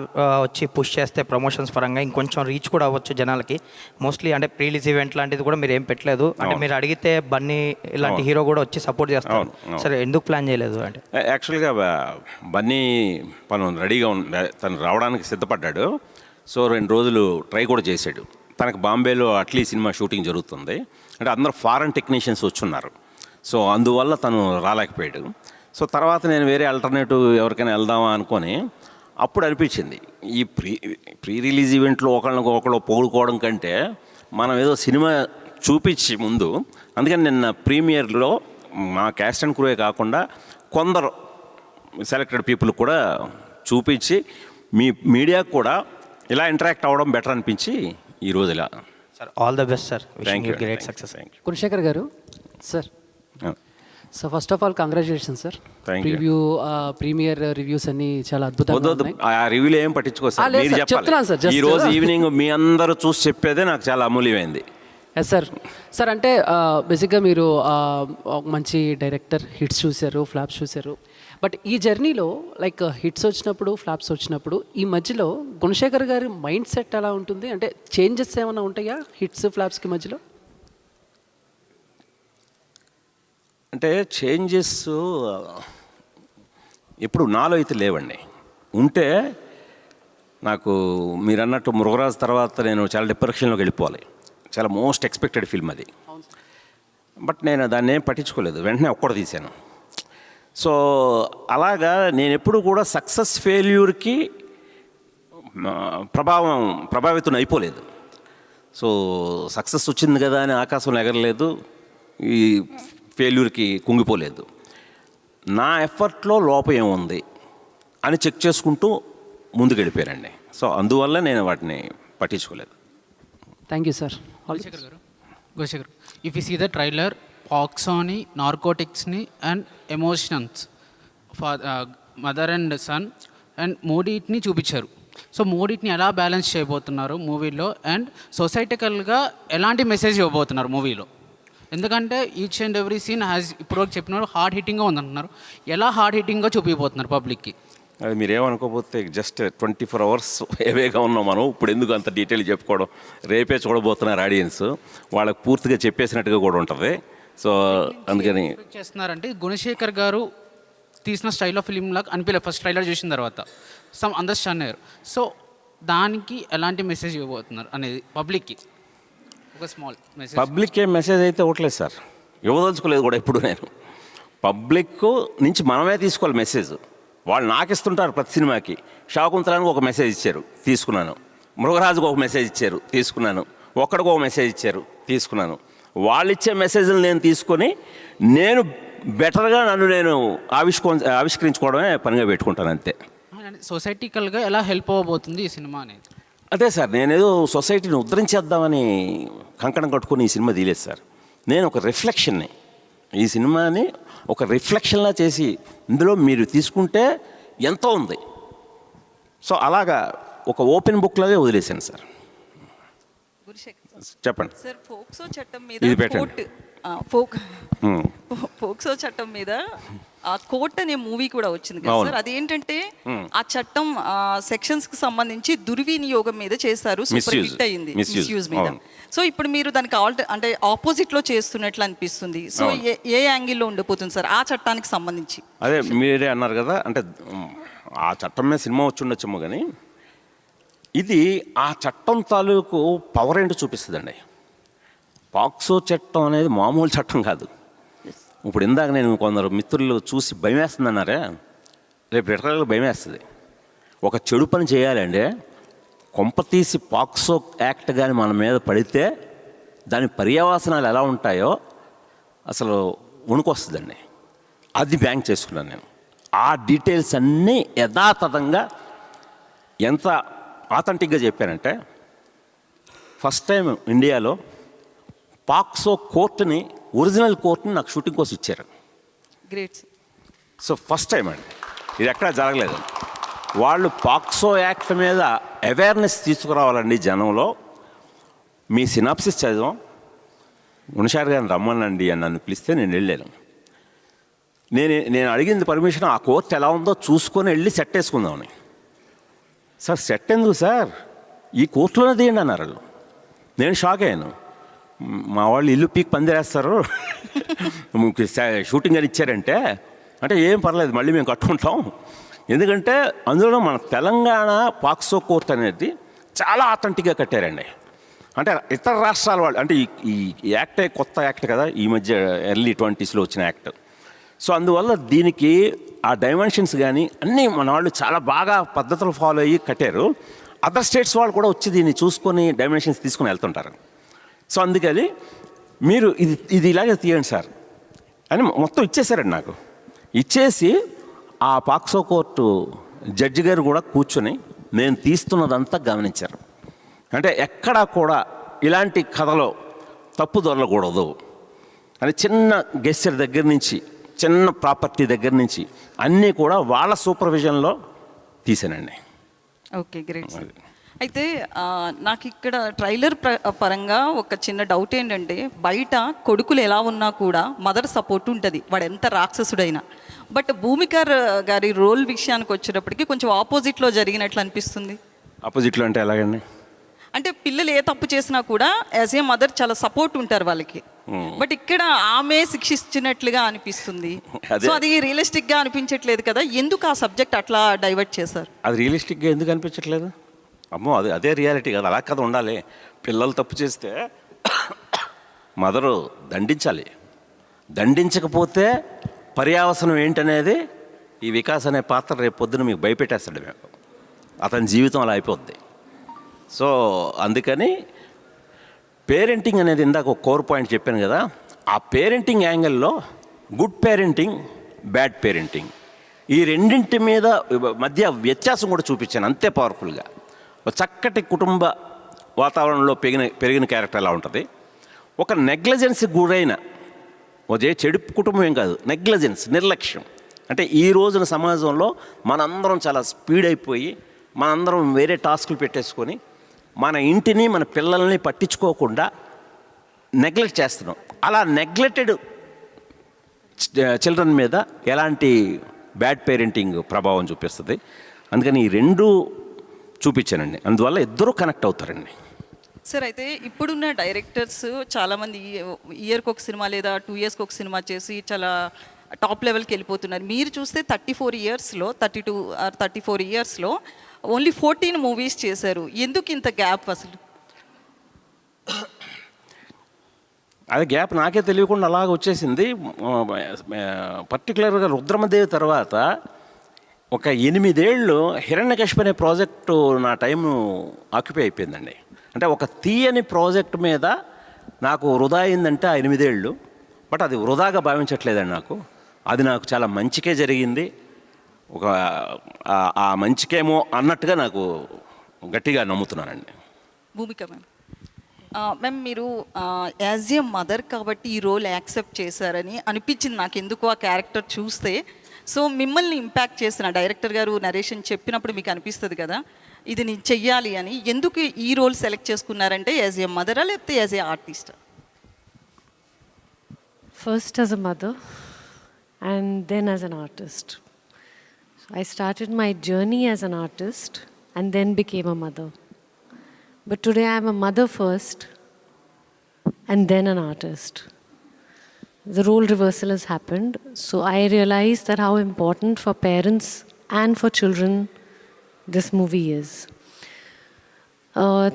[SPEAKER 9] వచ్చి పుష్ చేస్తే ప్రమోషన్స్ పరంగా ఇంకొంచెం రీచ్ కూడా అవ్వచ్చు జనాలకి. మోస్ట్లీ అంటే ప్రీలీజ్ ఈవెంట్ లాంటిది కూడా మీరు ఏం పెట్టలేదు. అంటే మీరు అడిగితే బన్నీ ఇలాంటి హీరో కూడా వచ్చి సపోర్ట్ చేస్తారు. సరే ఎందుకు ప్లాన్ చేయలేదు అంటే?
[SPEAKER 1] యాక్చువల్గా బన్నీ తను రెడీగా తను రావడానికి సిద్ధపడ్డాడు. సో 2 రోజులు ట్రై కూడా చేశాడు. తనకు బాంబేలో అట్లీ సినిమా షూటింగ్ జరుగుతుంది. అంటే అందరూ ఫారెన్ టెక్నీషియన్స్ వచ్చున్నారు. సో అందువల్ల తను రాలేకపోయాడు. సో తర్వాత నేను వేరే ఆల్టర్నేటివ్ ఎవరికైనా వెళ్దామా అనుకొని అప్పుడు అనిపించింది ఈ ప్రీ రిలీజ్ ఈవెంట్లో ఒకళ్ళు పొగుడుకోవడం కంటే మనం ఏదో సినిమా చూపించి ముందు, అందుకని నిన్న ప్రీమియర్లో మా క్యాస్ట్ అండ్ క్రూయే కాకుండా కొందరు సెలెక్టెడ్ పీపుల్ కూడా చూపించి మీ మీడియాకు కూడా ఇలా ఇంటరాక్ట్ అవ్వడం బెటర్ అనిపించి ఈరోజు ఇలా.
[SPEAKER 9] Sir all the best sir.
[SPEAKER 1] Thank you.
[SPEAKER 9] Great success.
[SPEAKER 10] Gunasekhar garu sir. So first of all congratulation sir. Premier reviews అన్ని చాలా అద్భుతంగా ఉన్నాయి.
[SPEAKER 1] ఆ రివ్యూలు ఏం పట్టించుకో సార్, మీరు చెప్పాలి. ఈ రోజు ఈవినింగ్ మీ అందరూ చూసి చెప్పేదే నాకు చాలా అమూల్యమైంది.
[SPEAKER 10] Yes sir. సార్ అంటే బేసిక్గా మీరు ఒక మంచి డైరెక్టర్, హిట్స్ చూశారు, ఫ్లాప్స్ చూశారు. బట్ ఈ జర్నీలో లైక్ హిట్స్ వచ్చినప్పుడు, ఫ్లాప్స్ వచ్చినప్పుడు ఈ మధ్యలో గుణశేఖర్ గారి మైండ్ సెట్ ఎలా ఉంటుంది? అంటే చేంజెస్ ఏమైనా ఉంటాయా హిట్స్ ఫ్లాప్స్కి మధ్యలో?
[SPEAKER 1] అంటే చేంజెస్ ఇప్పుడు నాలో అయితే లేవండి. ఉంటే నాకు మీరు అన్నట్టు మృగరాజ్ తర్వాత నేను చాలా డిప్రెషన్లోకి వెళ్ళిపోవాలి. చాలా మోస్ట్ ఎక్స్పెక్టెడ్ ఫిల్మ్ అది. బట్ నేను దాన్ని ఏం పట్టించుకోలేదు, వెంటనే ఒక్కటి తీశాను. సో అలాగా నేను ఎప్పుడు కూడా సక్సెస్ ఫెయిల్యూర్కి ప్రభావితం అయిపోలేదు. సో సక్సెస్ వచ్చింది కదా అని ఆకాశంలో ఎగరలేదు, ఈ ఫెయిల్యూర్కి కుంగిపోలేదు. నా ఎఫర్ట్లో లోపం ఏముంది అని చెక్ చేసుకుంటూ ముందుకు వెళ్ళిపోయారండి. సో అందువల్ల నేను వాటిని పట్టించుకోలేదు.
[SPEAKER 10] Thank you sir.
[SPEAKER 11] Gunasekhar, if you see the trailer, పాక్సోని, నార్కోటిక్స్ని and emotions mother and son and మూడింటిని చూపించారు. సో మూడింటిని ఎలా బ్యాలెన్స్ చేయబోతున్నారు మూవీలో, అండ్ సొసైటికల్గా ఎలాంటి మెసేజ్ ఇవ్వబోతున్నారు మూవీలో? ఎందుకంటే each and every scene has ఇప్పుడు చెప్పినారు హార్డ్ హిట్టింగ్గా ఉందంటున్నారు. ఎలా హార్డ్ హిట్టింగ్గా చూపించబోతున్నారు పబ్లిక్కి?
[SPEAKER 1] అది మీరేమనుకోకపోతే జస్ట్ 24 hours ఏవేగా ఉన్నాం మనం. ఇప్పుడు ఎందుకు అంత డీటెయిల్ చెప్పుకోవడం? రేపే చూడబోతున్నారు ఆడియన్స్, వాళ్ళకి పూర్తిగా చెప్పేసినట్టుగా కూడా ఉంటుంది. సో అందుకని
[SPEAKER 11] చేస్తున్నారంటే గుణశేఖర్ గారు తీసిన స్టైల్ ఆఫ్ ఫిలిం లాగా అనిపించలేదు ఫస్ట్ ట్రైలర్ చూసిన తర్వాత. సమ్ అండర్స్టాండ్ అయ్యారు. సో దానికి ఎలాంటి మెసేజ్ ఇవ్వబోతున్నారు అనేది పబ్లిక్కి? ఒక స్మాల్ మెసేజ్.
[SPEAKER 1] పబ్లిక్ ఏం మెసేజ్ అయితే ఇవ్వట్లేదు సార్, ఇవ్వదలుచుకోలేదు కూడా. ఎప్పుడు నేను పబ్లిక్ నుంచి మనమే తీసుకోవాలి మెసేజ్. వాళ్ళు నాకు ఇస్తుంటారు ప్రతి సినిమాకి. శాకుంతలానికి ఒక మెసేజ్ ఇచ్చారు, తీసుకున్నాను. మృగరాజుకు ఒక మెసేజ్ ఇచ్చారు, తీసుకున్నాను. ఒక్కడికి ఒక మెసేజ్ ఇచ్చారు, తీసుకున్నాను. వాళ్ళు ఇచ్చే మెసేజ్లు నేను తీసుకొని నేను బెటర్గా నన్ను నేను ఆవిష్కరించుకోవడమే పనిగా పెట్టుకుంటాను, అంతే.
[SPEAKER 11] సొసైటికల్గా ఎలా హెల్ప్ అవ్వబోతుంది ఈ సినిమా అనేది?
[SPEAKER 1] అదే సార్, నేనేదో సొసైటీని ఉద్ధరించేద్దామని కంకణం కట్టుకొని ఈ సినిమా తీయలేదు సార్. నేను ఒక రిఫ్లెక్షన్ని, ఈ సినిమాని ఒక రిఫ్లెక్షన్లా చేసి ఇందులో మీరు తీసుకుంటే ఎంతో ఉంది. సో అలాగా ఒక ఓపెన్ బుక్ లాగే వదిలేశాను సార్. చెప్పండి
[SPEAKER 12] సార్. ఫోక్సో చట్టం మీద
[SPEAKER 1] ఇది పెట్టండి.
[SPEAKER 12] ఫోక్సో చట్టం మీద కోర్ట్ అనే మూవీ కూడా వచ్చింది కదా సార్. అదేంటంటే ఆ చట్టం సెక్షన్స్ కి సంబంధించి దుర్వినియోగం మీద చేశారు, సూపర్ హిట్ అయింది, మిస్యూజ్ మీద. సో ఇప్పుడు మీరు దానికి అంటే ఆపోజిట్ లో చేస్తున్నట్లు అనిపిస్తుంది. సో ఏ యాంగిల్లో ఉండిపోతుంది సార్ ఆ చట్టానికి సంబంధించి?
[SPEAKER 1] అదే మీరే అన్నారు కదా, అంటే ఆ చట్టం మీద సినిమా వచ్చి ఉండొచ్చేమో, కానీ ఇది ఆ చట్టం తాలూకు పవర్ ఏంటో చూపిస్తుందండి. పాక్సో చట్టం అనేది మామూలు చట్టం కాదు. ఇప్పుడు ఇందాక నేను కొందరు మిత్రులు చూసి భయం వేస్తుంది అన్నారే, రేపు రిటర్న్లో భయం వేస్తుంది. ఒక చెడు పని చేయాలంటే కొంపతీసి పాక్సో యాక్ట్ కానీ మన మీద పడితే దాని పర్యవసనాలు ఎలా ఉంటాయో అసలు వణుకొస్తుందండి. అది బ్యాంక్ చేసుకున్నాను నేను. ఆ డీటెయిల్స్ అన్నీ యథాతథంగా ఎంత ఆథెంటిక్గా చెప్పానంటే, ఫస్ట్ టైం ఇండియాలో పాక్సో కోర్టుని, ఒరిజినల్ కోర్టుని నాకు షూటింగ్ కోసం ఇచ్చారు.
[SPEAKER 12] గ్రేట్.
[SPEAKER 1] సో ఫస్ట్ టైం అండి, ఇది ఎక్కడా జరగలేదు. వాళ్ళు పాక్సో యాక్ట్ మీద అవేర్నెస్ తీసుకురావాలండి జనంలో. మీ సినాప్సిస్ చదివాం, గుణశేఖర్ గారిని రమ్మనండి అని నన్ను పిలిస్తే నేను వెళ్ళాను. నేను అడిగింది పర్మిషన్, ఆ కోర్టు ఎలా ఉందో చూసుకొని వెళ్ళి సెట్ వేసుకుందామని. సార్ సెట్ ఎందుకు సార్, ఈ కోర్టులోనే తీయండి అన్నారు వాళ్ళు. నేను షాక్ అయ్యాను. మా వాళ్ళు ఇల్లు పీక్ పందిరేస్తారు షూటింగ్ అని ఇచ్చారంటే, అంటే ఏం పర్లేదు మళ్ళీ మేము కట్టుకుంటాం. ఎందుకంటే అందులో మన తెలంగాణ పాక్సో కోర్ట్ అనేది చాలా ఆథెంటిక్గా కట్టారండి. అంటే ఇతర రాష్ట్రాల వాళ్ళు, అంటే ఈ యాక్టే కొత్త యాక్ట్ కదా, ఈ మధ్య ఎర్లీ 20s వచ్చిన యాక్ట్. సో అందువల్ల దీనికి ఆ డైమెన్షన్స్ కానీ అన్నీ మన వాళ్ళు చాలా బాగా పద్ధతులు ఫాలో అయ్యి కట్టారు. అదర్ స్టేట్స్ వాళ్ళు కూడా వచ్చి దీన్ని చూసుకొని డైమెన్షన్స్ తీసుకొని వెళ్తుంటారు. సో అందుకని మీరు ఇది ఇలాగే తీయండి సార్ అని మొత్తం ఇచ్చేసారండి నాకు. ఇచ్చేసి ఆ పాక్సో కోర్టు జడ్జి గారు కూడా కూర్చొని నేను తీస్తున్నదంతా గమనించారు. అంటే ఎక్కడా కూడా ఇలాంటి కథలో తప్పు దొరలకూడదు అని చిన్న గెస్చర్ దగ్గర నుంచి, చిన్న ప్రాపర్టీ దగ్గర నుంచి అన్నీ కూడా వాళ్ళ సూపర్విజన్లో తీసానండి.
[SPEAKER 12] Okay, great. అయితే నాకు ఇక్కడ ట్రైలర్ పరంగా ఒక చిన్న డౌట్ ఏంటంటే, బయట కొడుకులు ఎలా ఉన్నా కూడా మదర్ సపోర్ట్ ఉంటుంది, వాడు ఎంత రాక్షసుడైనా. బట్ భూమిక గారి రోల్ విషయానికి వచ్చేటప్పటికి కొంచెం ఆపోజిట్లో జరిగినట్లు అనిపిస్తుంది.
[SPEAKER 1] ఆపోజిట్లో అంటే ఎలాగండి?
[SPEAKER 12] అంటే పిల్లలు ఏ తప్పు చేసినా కూడా యాజ్ ఏ మదర్ చాలా సపోర్ట్ ఉంటారు వాళ్ళకి. బట్ ఇక్కడ ఆమె శిక్షించినట్లుగా అనిపిస్తుంది. సో అది రియలిస్టిక్గా అనిపించట్లేదు కదా, ఎందుకు ఆ సబ్జెక్ట్ అట్లా డైవర్ట్ చేశారు?
[SPEAKER 1] అది రియలిస్టిక్గా ఎందుకు అనిపించట్లేదు? అమ్మో, అదే రియాలిటీ కదా, అలా కదా ఉండాలి. పిల్లలు తప్పు చేస్తే మదరు దండించాలి, దండించకపోతే పర్యావసనం ఏంటనేది ఈ వికాస్ అనే పాత్ర రేపు పొద్దున మీకు భయపెట్టేస్తాడు. మేము అతని జీవితం అలా అయిపోద్ది. సో అందుకని పేరెంటింగ్ అనేది ఇందాక ఒక కోర్ పాయింట్ చెప్పాను కదా, ఆ పేరెంటింగ్ యాంగిల్లో గుడ్ పేరెంటింగ్, బ్యాడ్ పేరెంటింగ్, ఈ రెండింటి మీద మధ్య వ్యత్యాసం కూడా చూపించాను అంతే పవర్ఫుల్గా. ఒక చక్కటి కుటుంబ వాతావరణంలో పెరిగిన క్యారెక్టర్ ఎలా ఉంటుంది, ఒక నెగ్లిజెన్స్కి గురైన ఒకే చెడు కుటుంబం ఏం కాదు, నెగ్లిజెన్స్, నిర్లక్ష్యం. అంటే ఈ రోజున సమాజంలో మనందరం చాలా స్పీడ్ అయిపోయి మనందరం వేరే టాస్కులు పెట్టేసుకొని మన ఇంటిని మన పిల్లల్ని పట్టించుకోకుండా నెగ్లెక్ట్ చేస్తున్నాం. అలా నెగ్లెక్టెడ్ చిల్డ్రన్ మీద ఎలాంటి బ్యాడ్ పేరెంటింగ్ ప్రభావం చూపిస్తుంది. అందుకని ఈ రెండు చూపించానండి, అందువల్ల ఇద్దరూ కనెక్ట్ అవుతారండి.
[SPEAKER 12] సార్, అయితే ఇప్పుడున్న డైరెక్టర్స్ చాలామంది ఇయర్కి ఒక సినిమా లేదా 2 ఇయర్స్కి ఒక సినిమా చేసి చాలా టాప్ లెవెల్కి వెళ్ళిపోతున్నారు. మీరు చూస్తే 34 ఇయర్స్లో 32 or 34 ఇయర్స్లో ఓన్లీ 14 మూవీస్ చేశారు. ఎందుకు ఇంత గ్యాప్ అసలు?
[SPEAKER 1] అదే గ్యాప్ నాకే తెలియకుండా అలాగ వచ్చేసింది. పర్టికులర్గా రుద్రమదేవి తర్వాత ఒక 8 ఏళ్ళు హిరణ్యకశిపు అనే ప్రాజెక్టు నా టైం ఆక్యుపై అయిపోయిందండి. అంటే ఒక తీయని ప్రాజెక్ట్ మీద నాకు వృధా అయిందంటే ఆ 8 ఏళ్ళు. బట్ అది వృధాగా భావించట్లేదండి నాకు. అది నాకు చాలా మంచికే జరిగింది. ఒక ఆ మంచికేమో అన్నట్టుగా నాకు గట్టిగా నమ్ముతున్నానండి.
[SPEAKER 12] భూమిక మ్యామ్, మీరు యాజ్ ఏ మదర్ కాబట్టి ఈ రోల్ యాక్సెప్ట్ చేశారని అనిపించింది నాకు ఎందుకు ఆ క్యారెక్టర్ చూస్తే. సో మిమ్మల్ని ఇంపాక్ట్ చేసిన డైరెక్టర్ గారు నరేషన్ చెప్పినప్పుడు మీకు అనిపిస్తుంది కదా ఇది నేను చెయ్యాలి అని. ఎందుకు ఈ రోల్ సెలెక్ట్ చేసుకున్నారంటే యాజ్ ఏ మదరా లేకపోతే as a artist?
[SPEAKER 4] First as a mother and then as an artist. So I started my journey as an artist and then became a mother. But today I am a mother first and then an artist. The role reversal has happened. So I realized that how important for parents and for children this movie is.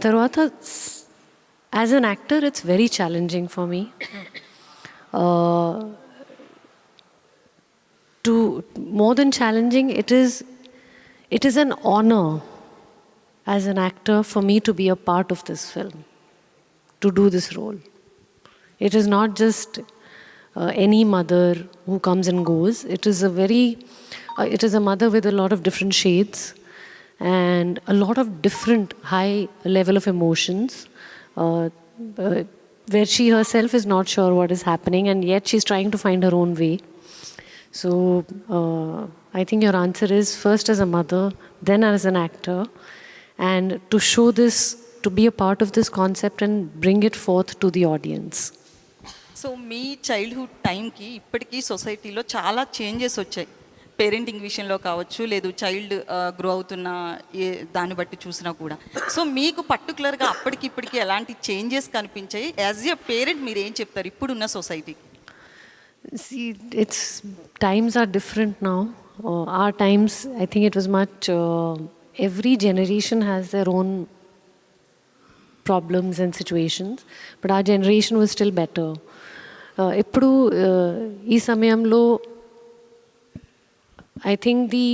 [SPEAKER 4] Tarvata, as an actor, it's very challenging for me. To more than challenging, it is an honor as an actor for me to be a part of this film, to do this role. It is not just any mother who comes and goes. It is a mother with a lot of different shades and a lot of different high level of emotions, where she herself is not sure what is happening and yet she's trying to find her own way. So I think your answer is first as a mother, then as an actor, and to show this, to be a part of this concept and bring it forth to the audience.
[SPEAKER 12] So me childhood టైంకి ఇప్పటికీ సొసైటీలో చాలా చేంజెస్ వచ్చాయి. పేరెంటింగ్ విషయంలో కావచ్చు, లేదు చైల్డ్ గ్రో అవుతున్న దాన్ని బట్టి చూసినా కూడా. సో మీకు పర్టికులర్గా అప్పటికి ఇప్పటికి ఎలాంటి చేంజెస్ కనిపించాయి? యాజ్ ఎ పేరెంట్ మీరు ఏం చెప్తారు ఇప్పుడున్న సొసైటీకి?
[SPEAKER 4] See, times are different now. Our times, I think it was much, every generation has their own problems and situations, but our generation was still better. ఇప్పుడు ఈ సమయంలో I think the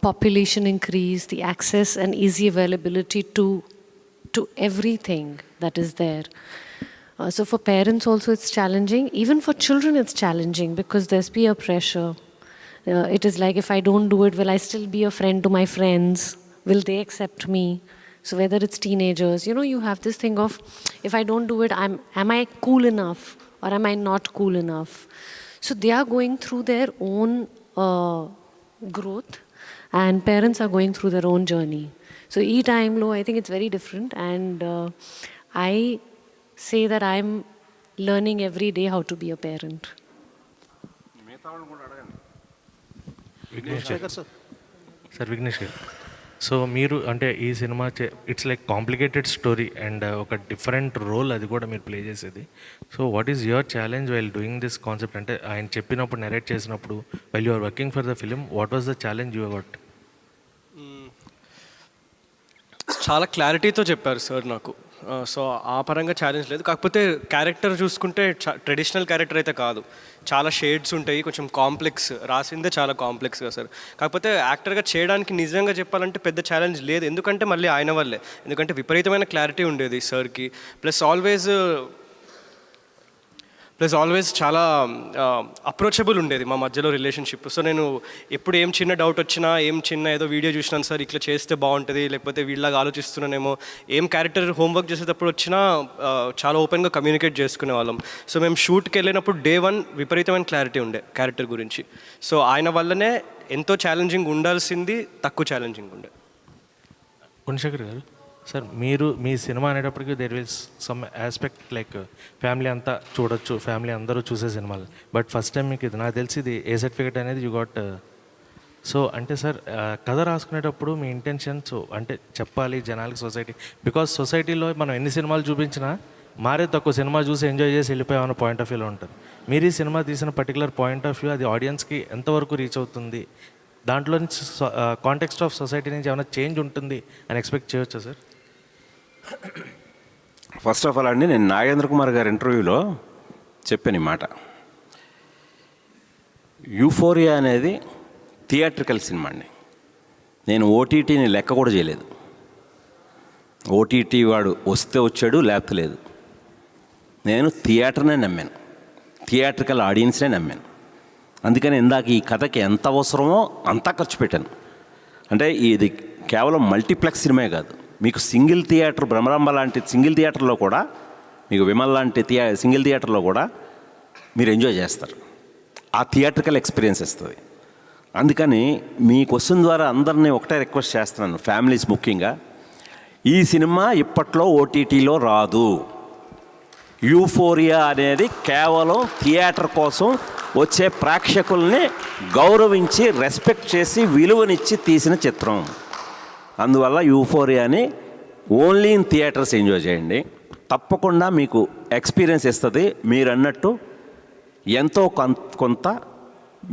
[SPEAKER 4] population increase, the access and easy availability to everything that is there. So for parents also it's challenging. Even for children it's challenging because there's peer pressure. It is like, if I don't do it, will I still be a friend to my friends? Will they accept me? So whether it's teenagers, you have this thing of, if I don't do it, am I cool enough or am I not cool enough? So they are going through their own growth and parents are going through their own journey. So ఈ టైంలో I think it's very different and I say that I'm learning every day how to be a parent.
[SPEAKER 13] Sir Vignesh garu, so మీరు అంటే ఈ సినిమా it's like complicated story and ఒక డిఫరెంట్ రోల్ అది కూడా మీరు ప్లే చేసేది. So what is your challenge while doing this concept? అంటే ఆయన చెప్పినప్పుడు నెరేట్ చేసినప్పుడు while you are working for the film, what was the challenge you got?
[SPEAKER 14] చాలా క్లారిటీతో చెప్పారు సార్ నాకు. సో ఆ పరంగా ఛాలెంజ్ లేదు. కాకపోతే క్యారెక్టర్ చూసుకుంటే ట్రెడిషనల్ క్యారెక్టర్ అయితే కాదు, చాలా షేడ్స్ ఉంటాయి, కొంచెం కాంప్లెక్స్, రాసిందే చాలా కాంప్లెక్స్గా సార్. కాకపోతే యాక్టర్గా చేయడానికి నిజంగా చెప్పాలంటే పెద్ద ఛాలెంజ్ లేదు, ఎందుకంటే మళ్ళీ ఆయన వల్లే, ఎందుకంటే విపరీతమైన క్లారిటీ ఉండేది సార్కి. ప్లస్ ఆల్వేస్ చాలా అప్రోచబుల్ ఉండేది మా మధ్యలో రిలేషన్షిప్. సో నేను ఎప్పుడు ఏం చిన్న డౌట్ వచ్చినా, ఏం చిన్న ఏదో వీడియో చూసినాను సార్ ఇట్లా చేస్తే బాగుంటుంది, లేకపోతే వీళ్ళలాగా ఆలోచిస్తున్నానేమో, ఏం క్యారెక్టర్ హోంవర్క్ చేసేటప్పుడు వచ్చినా చాలా ఓపెన్గా కమ్యూనికేట్ చేసుకునే వాళ్ళం. సో మేము షూట్కి వెళ్ళినప్పుడు డే 1 విపరీతమైన క్లారిటీ ఉండే క్యారెక్టర్ గురించి. సో ఆయన వల్లనే ఎంతో ఛాలెంజింగ్ ఉండాల్సింది తక్కువ ఛాలెంజింగ్ ఉండే.
[SPEAKER 13] గుణశేఖర్ గారు, సార్ మీరు మీ సినిమా అనేటప్పటికీ there will some aspect like family అంతా చూడొచ్చు, ఫ్యామిలీ అందరూ చూసే సినిమాలు, బట్ ఫస్ట్ టైం మీకు ఇది నాకు తెలిసి ఇది ఏ సర్టిఫికేట్ అనేది యూ గాట్. సో అంటే సార్ కథ రాసుకునేటప్పుడు మీ ఇంటెన్షన్స్ అంటే చెప్పాలి జనాలకి, సొసైటీ, బికాజ్ సొసైటీలో మనం ఎన్ని సినిమాలు చూపించినా మారే తక్కువ సినిమా చూసి ఎంజాయ్ చేసి వెళ్ళిపోయామన్న పాయింట్ ఆఫ్ వ్యూలో ఉంటుంది. మీరు ఈ సినిమా తీసిన పర్టికులర్ పాయింట్ ఆఫ్ వ్యూ అది ఆడియన్స్కి ఎంతవరకు రీచ్ అవుతుంది, దాంట్లో నుంచి కాంటెక్స్ట్ ఆఫ్ సొసైటీ నుంచి ఏమైనా చేంజ్ ఉంటుంది అని ఎక్స్పెక్ట్ చేయవచ్చా సార్?
[SPEAKER 1] ఫస్ట్ ఆఫ్ ఆల్ అండి, నేను నాగేంద్ర కుమార్ గారి ఇంటర్వ్యూలో చెప్పాను ఈ మాట. యూఫోరియా అనేది థియేట్రికల్ సినిమా అండి. నేను ఓటీటీని లెక్క కూడా చేయలేదు. ఓటీటీ వాడు వస్తే వచ్చాడు, లేకపోతే లేదు. నేను థియేటర్నే నమ్మాను, థియేట్రికల్ ఆడియన్స్నే నమ్మాను. అందుకని ఇందాక ఈ కథకి ఎంత అవసరమో అంతా ఖర్చు పెట్టాను. అంటే ఇది కేవలం మల్టీప్లెక్స్ సినిమా కాదు, మీకు సింగిల్ థియేటర్, భ్రమరంభ లాంటి సింగిల్ థియేటర్లో కూడా, మీకు విమల్ లాంటి సింగిల్ థియేటర్లో కూడా మీరు ఎంజాయ్ చేస్తారు. ఆ థియేట్రికల్ ఎక్స్పీరియన్స్ ఇస్తుంది. అందుకని మీ క్వశ్చన్ ద్వారా అందరినీ ఒకటే రిక్వెస్ట్ చేస్తున్నాను, ఫ్యామిలీస్ ముఖ్యంగా, ఈ సినిమా ఇప్పట్లో ఓటీటీలో రాదు. యూఫోరియా అనేది కేవలం థియేటర్ కోసం వచ్చే ప్రేక్షకుల్ని గౌరవించి, రెస్పెక్ట్ చేసి, విలువనిచ్చి తీసిన చిత్రం. అందువల్ల యూఫోరియాని ఓన్లీ ఇన్ థియేటర్స్ ఎంజాయ్ చేయండి, తప్పకుండా మీకు ఎక్స్పీరియన్స్ ఇస్తుంది. మీరు అన్నట్టు ఎంతో కొంత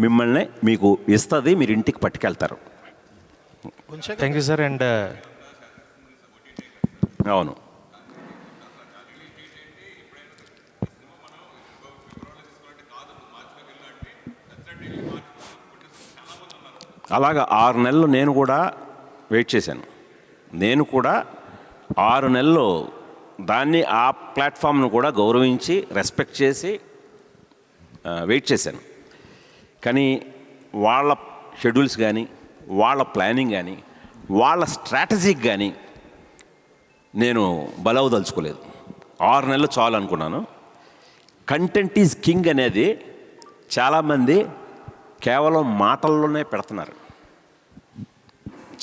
[SPEAKER 1] మిమ్మల్ని మీకు ఇస్తుంది, మీరు ఇంటికి పట్టుకెళ్తారు.
[SPEAKER 13] Thank you sir. అండ్
[SPEAKER 1] అవును, అలాగా 6 నెలలు నేను కూడా వెయిట్ చేశాను. నేను కూడా 6 నెలలు దాన్ని, ఆ ప్లాట్ఫామ్ను కూడా గౌరవించి, రెస్పెక్ట్ చేసి వెయిట్ చేశాను. కానీ వాళ్ళ షెడ్యూల్స్ కానీ, వాళ్ళ ప్లానింగ్ కానీ, వాళ్ళ స్ట్రాటజీకి కానీ నేను బలవదలుచుకోలేదు. 6 నెలలు చాలు అనుకున్నాను. కంటెంట్ ఈజ్ కింగ్ అనేది చాలామంది కేవలం మాటల్లోనే పెడుతున్నారు.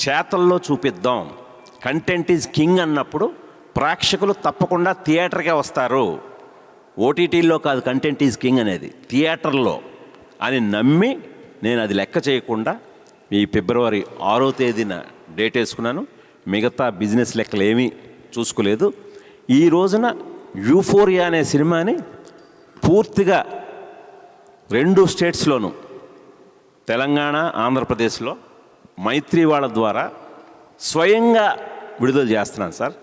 [SPEAKER 1] చేతల్లో చూపిద్దాం, కంటెంట్ ఈజ్ కింగ్ అన్నప్పుడు ప్రేక్షకులు తప్పకుండా థియేటర్కే వస్తారు. ఓటీటీల్లో కాదు కంటెంట్ ఈజ్ కింగ్ అనేది, థియేటర్లో అని నమ్మి నేను అది లెక్క చేయకుండా ఈ ఫిబ్రవరి 6వ తేదీన డేట్ వేసుకున్నాను. మిగతా బిజినెస్ లెక్కలు ఏమీ చూసుకోలేదు. ఈ రోజున యూఫోరియా అనే సినిమాని పూర్తిగా 2 స్టేట్స్లోనూ, తెలంగాణ, ఆంధ్రప్రదేశ్లో మైత్రి వాళ్ళ ద్వారా స్వయంగా విడుదల చేస్తున్నాను సార్.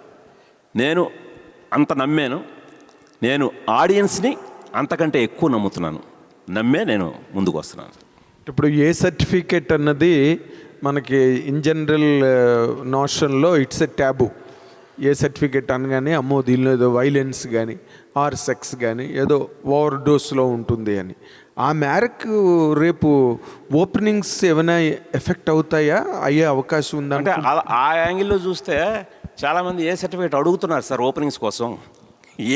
[SPEAKER 1] నేను అంత నమ్మాను, నేను ఆడియన్స్ని అంతకంటే ఎక్కువ నమ్ముతున్నాను, నమ్మే నేను ముందుకు వస్తున్నాను.
[SPEAKER 5] ఇప్పుడు ఏ సర్టిఫికేట్ అన్నది మనకి ఇన్ జనరల్ నోషన్లో it's a taboo. A certificate అనగానే అమ్మో దీనిలో ఏదో వైలెన్స్ కానీ ఆర్ సెక్స్ కానీ ఏదో ఓవర్ డోస్లో ఉంటుంది అని. ఆ మేరకు రేపు ఓపెనింగ్స్ ఏమైనా ఎఫెక్ట్ అవుతాయా, అయ్యే అవకాశం ఉందా?
[SPEAKER 1] అంటే ఆ యాంగిల్లో చూస్తే చాలామంది ఏ సర్టిఫికేట్ అడుగుతున్నారు సార్ ఓపెనింగ్స్ కోసం.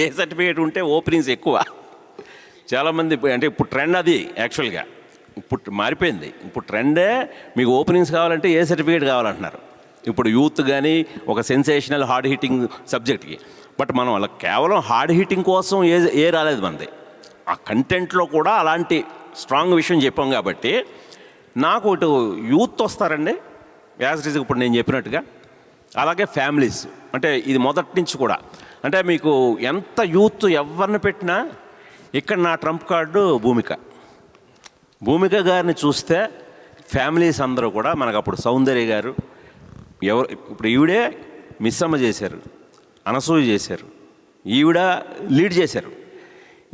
[SPEAKER 1] ఏ సర్టిఫికేట్ ఉంటే ఓపెనింగ్స్ ఎక్కువ. చాలామంది అంటే ఇప్పుడు ట్రెండ్ అది, యాక్చువల్గా ఇప్పుడు మారిపోయింది. ఇప్పుడు ట్రెండే మీకు ఓపెనింగ్స్ కావాలంటే ఏ సర్టిఫికేట్ కావాలంటున్నారు. ఇప్పుడు యూత్ కానీ ఒక సెన్సేషనల్ హార్డ్ హిట్టింగ్ సబ్జెక్ట్కి. బట్ మనం అలా కేవలం హార్డ్ హిట్టింగ్ కోసం ఏ రాలేదు మనది. ఆ కంటెంట్లో కూడా అలాంటి స్ట్రాంగ్ విషయం చెప్పాం కాబట్టి నాకు ఇటు యూత్ వస్తారండి యాజ్ ఇట్ ఈజ్ ఇప్పుడు నేను చెప్పినట్టుగా, అలాగే ఫ్యామిలీస్. అంటే ఇది మొదటి నుంచి కూడా అంటే మీకు ఎంత యూత్ ఎవరిని పెట్టినా ఇక్కడ నా ట్రంప్ కార్డు భూమిక గారిని చూస్తే ఫ్యామిలీస్ అందరూ కూడా మనకు అప్పుడు సౌందర్య గారు ఇప్పుడు ఈవిడే మిస్సమ్మ చేశారు, అనసూయ చేశారు, ఈవిడ లీడ్ చేశారు.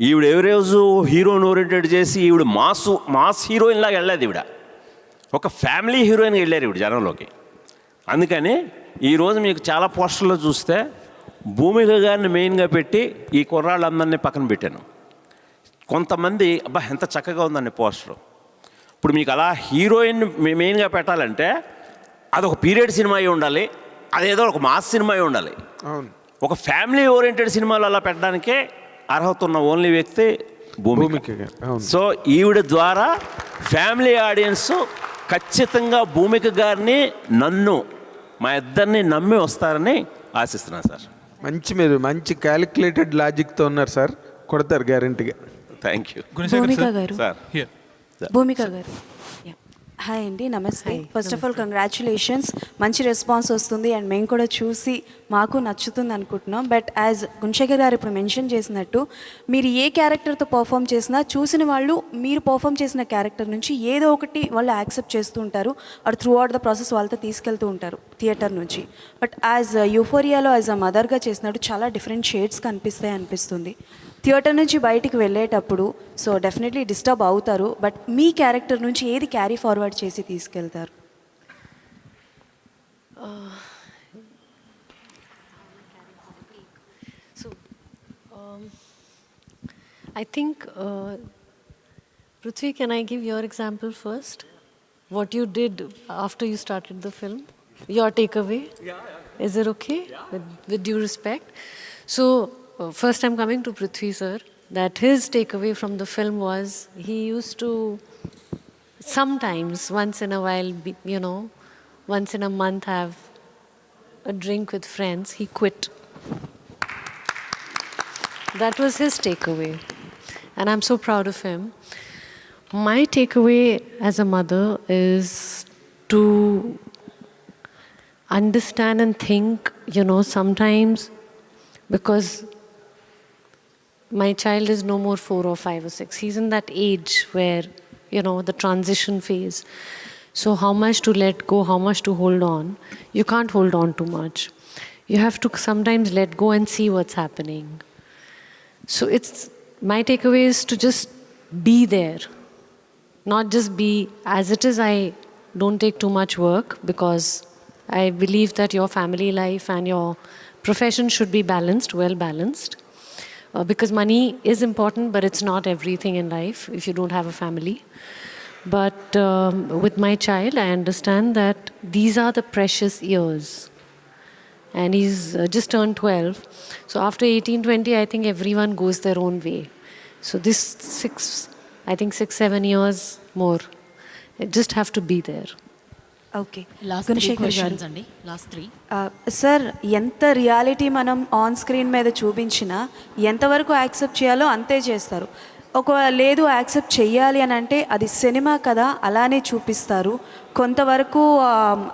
[SPEAKER 1] ఈవిడ ఎవరి రోజు హీరోయిన్ ఓరియంటెడ్ చేసి ఈవిడ మాస్ హీరోయిన్ లాగా వెళ్ళలేదు. ఈవిడ ఒక ఫ్యామిలీ హీరోయిన్గా వెళ్ళారు ఈవిడ జనంలోకి. అందుకని ఈరోజు మీకు చాలా పోస్టర్లో చూస్తే భూమిక గారిని మెయిన్గా పెట్టి ఈ కుర్రాళ్ళందరినీ పక్కన పెట్టాను. కొంతమంది అబ్బా ఎంత చక్కగా ఉందండి పోస్టరు. ఇప్పుడు మీకు అలా హీరోయిన్ మెయిన్గా పెట్టాలంటే అదొక పీరియడ్ సినిమా అయి ఉండాలి, అదేదో ఒక మాస్ సినిమా అయి ఉండాలి. ఒక ఫ్యామిలీ ఓరియంటెడ్ సినిమాలు అలా పెట్టడానికే అర్హత ఉన్న ఓన్లీ వ్యక్తి భూమిక. సో ఈవిడ ద్వారా ఫ్యామిలీ ఆడియన్స్ ఖచ్చితంగా భూమిక గారిని మా ఇద్దరిని నమ్మి వస్తారని ఆశిస్తున్నాను సార్.
[SPEAKER 5] మీరు మంచి క్యాలిక్యులేటెడ్ లాజిక్తో ఉన్నారు సార్, కొడతారు గ్యారంటీగా.
[SPEAKER 1] Thank you.
[SPEAKER 15] భూమిక గారు హాయ్ అండి, నమస్తే. ఫస్ట్ ఆఫ్ ఆల్ కంగ్రాచులేషన్స్, మంచి రెస్పాన్స్ వస్తుంది అండ్ మేము కూడా చూసి మాకు నచ్చుతుంది అనుకుంటున్నాం. బట్ యాజ్ గుణశేఖర్ గారు ఇప్పుడు మెన్షన్ చేసినట్టు మీరు ఏ క్యారెక్టర్తో పర్ఫామ్ చేసినా చూసిన వాళ్ళు మీరు పర్ఫామ్ చేసిన క్యారెక్టర్ నుంచి ఏదో ఒకటి వాళ్ళు యాక్సెప్ట్ చేస్తూ ఉంటారు, అది త్రూ అవుట్ ద ప్రాసెస్ వాళ్ళతో తీసుకెళ్తూ ఉంటారు థియేటర్ నుంచి. బట్ యాజ్ యూఫోరియాలో యాజ్ అ మదర్గా చేసినట్టు చాలా డిఫరెంట్ షేడ్స్ కనిపిస్తాయి అనిపిస్తుంది. థియేటర్ నుంచి బయటికి వెళ్ళేటప్పుడు సో డెఫినెట్లీ డిస్టర్బ్ అవుతారు, బట్ మీ క్యారెక్టర్ నుంచి ఏది క్యారీ ఫార్వర్డ్ చేసి తీసుకెళ్తారు?
[SPEAKER 4] I think, Prithvi, can I give your example first? What you did after you started the film? Your takeaway? Yeah. Is it okay? Yeah. With due respect. So, first I'm coming to Prithvi sir, that his takeaway from the film was he used to sometimes, once in a while, once in a month have a drink with friends. He quit. That was his takeaway. And I'm so proud of him. My takeaway as a mother is to understand and think, sometimes, because my child is no more 4 or 5 or 6. He's in that age where, the transition phase. So how much to let go, how much to hold on. You can't hold on too much. You have to sometimes let go and see what's happening. So my takeaway is to just be there. Not just be as it is. I don't take too much work because I believe that your family life and your profession should be balanced, well balanced. Because money is important, but it's not everything in life if you don't have a family. But with my child, I understand that these are the precious years. And he's just turned 12. So after 18, 20, I think everyone goes their own way. So this 6-7 years more, I just have to be there.
[SPEAKER 15] Okay,
[SPEAKER 4] last 3
[SPEAKER 15] sir, ఎంత రియాలిటీ మనం ఆన్ స్క్రీన్ మీద చూపించినా ఎంతవరకు యాక్సెప్ట్ చేయాలో అంతే చేస్తారు. ఒకవేళ లేదు యాక్సెప్ట్ చెయ్యాలి అని అంటే అది సినిమా కదా అలానే చూపిస్తారు, కొంతవరకు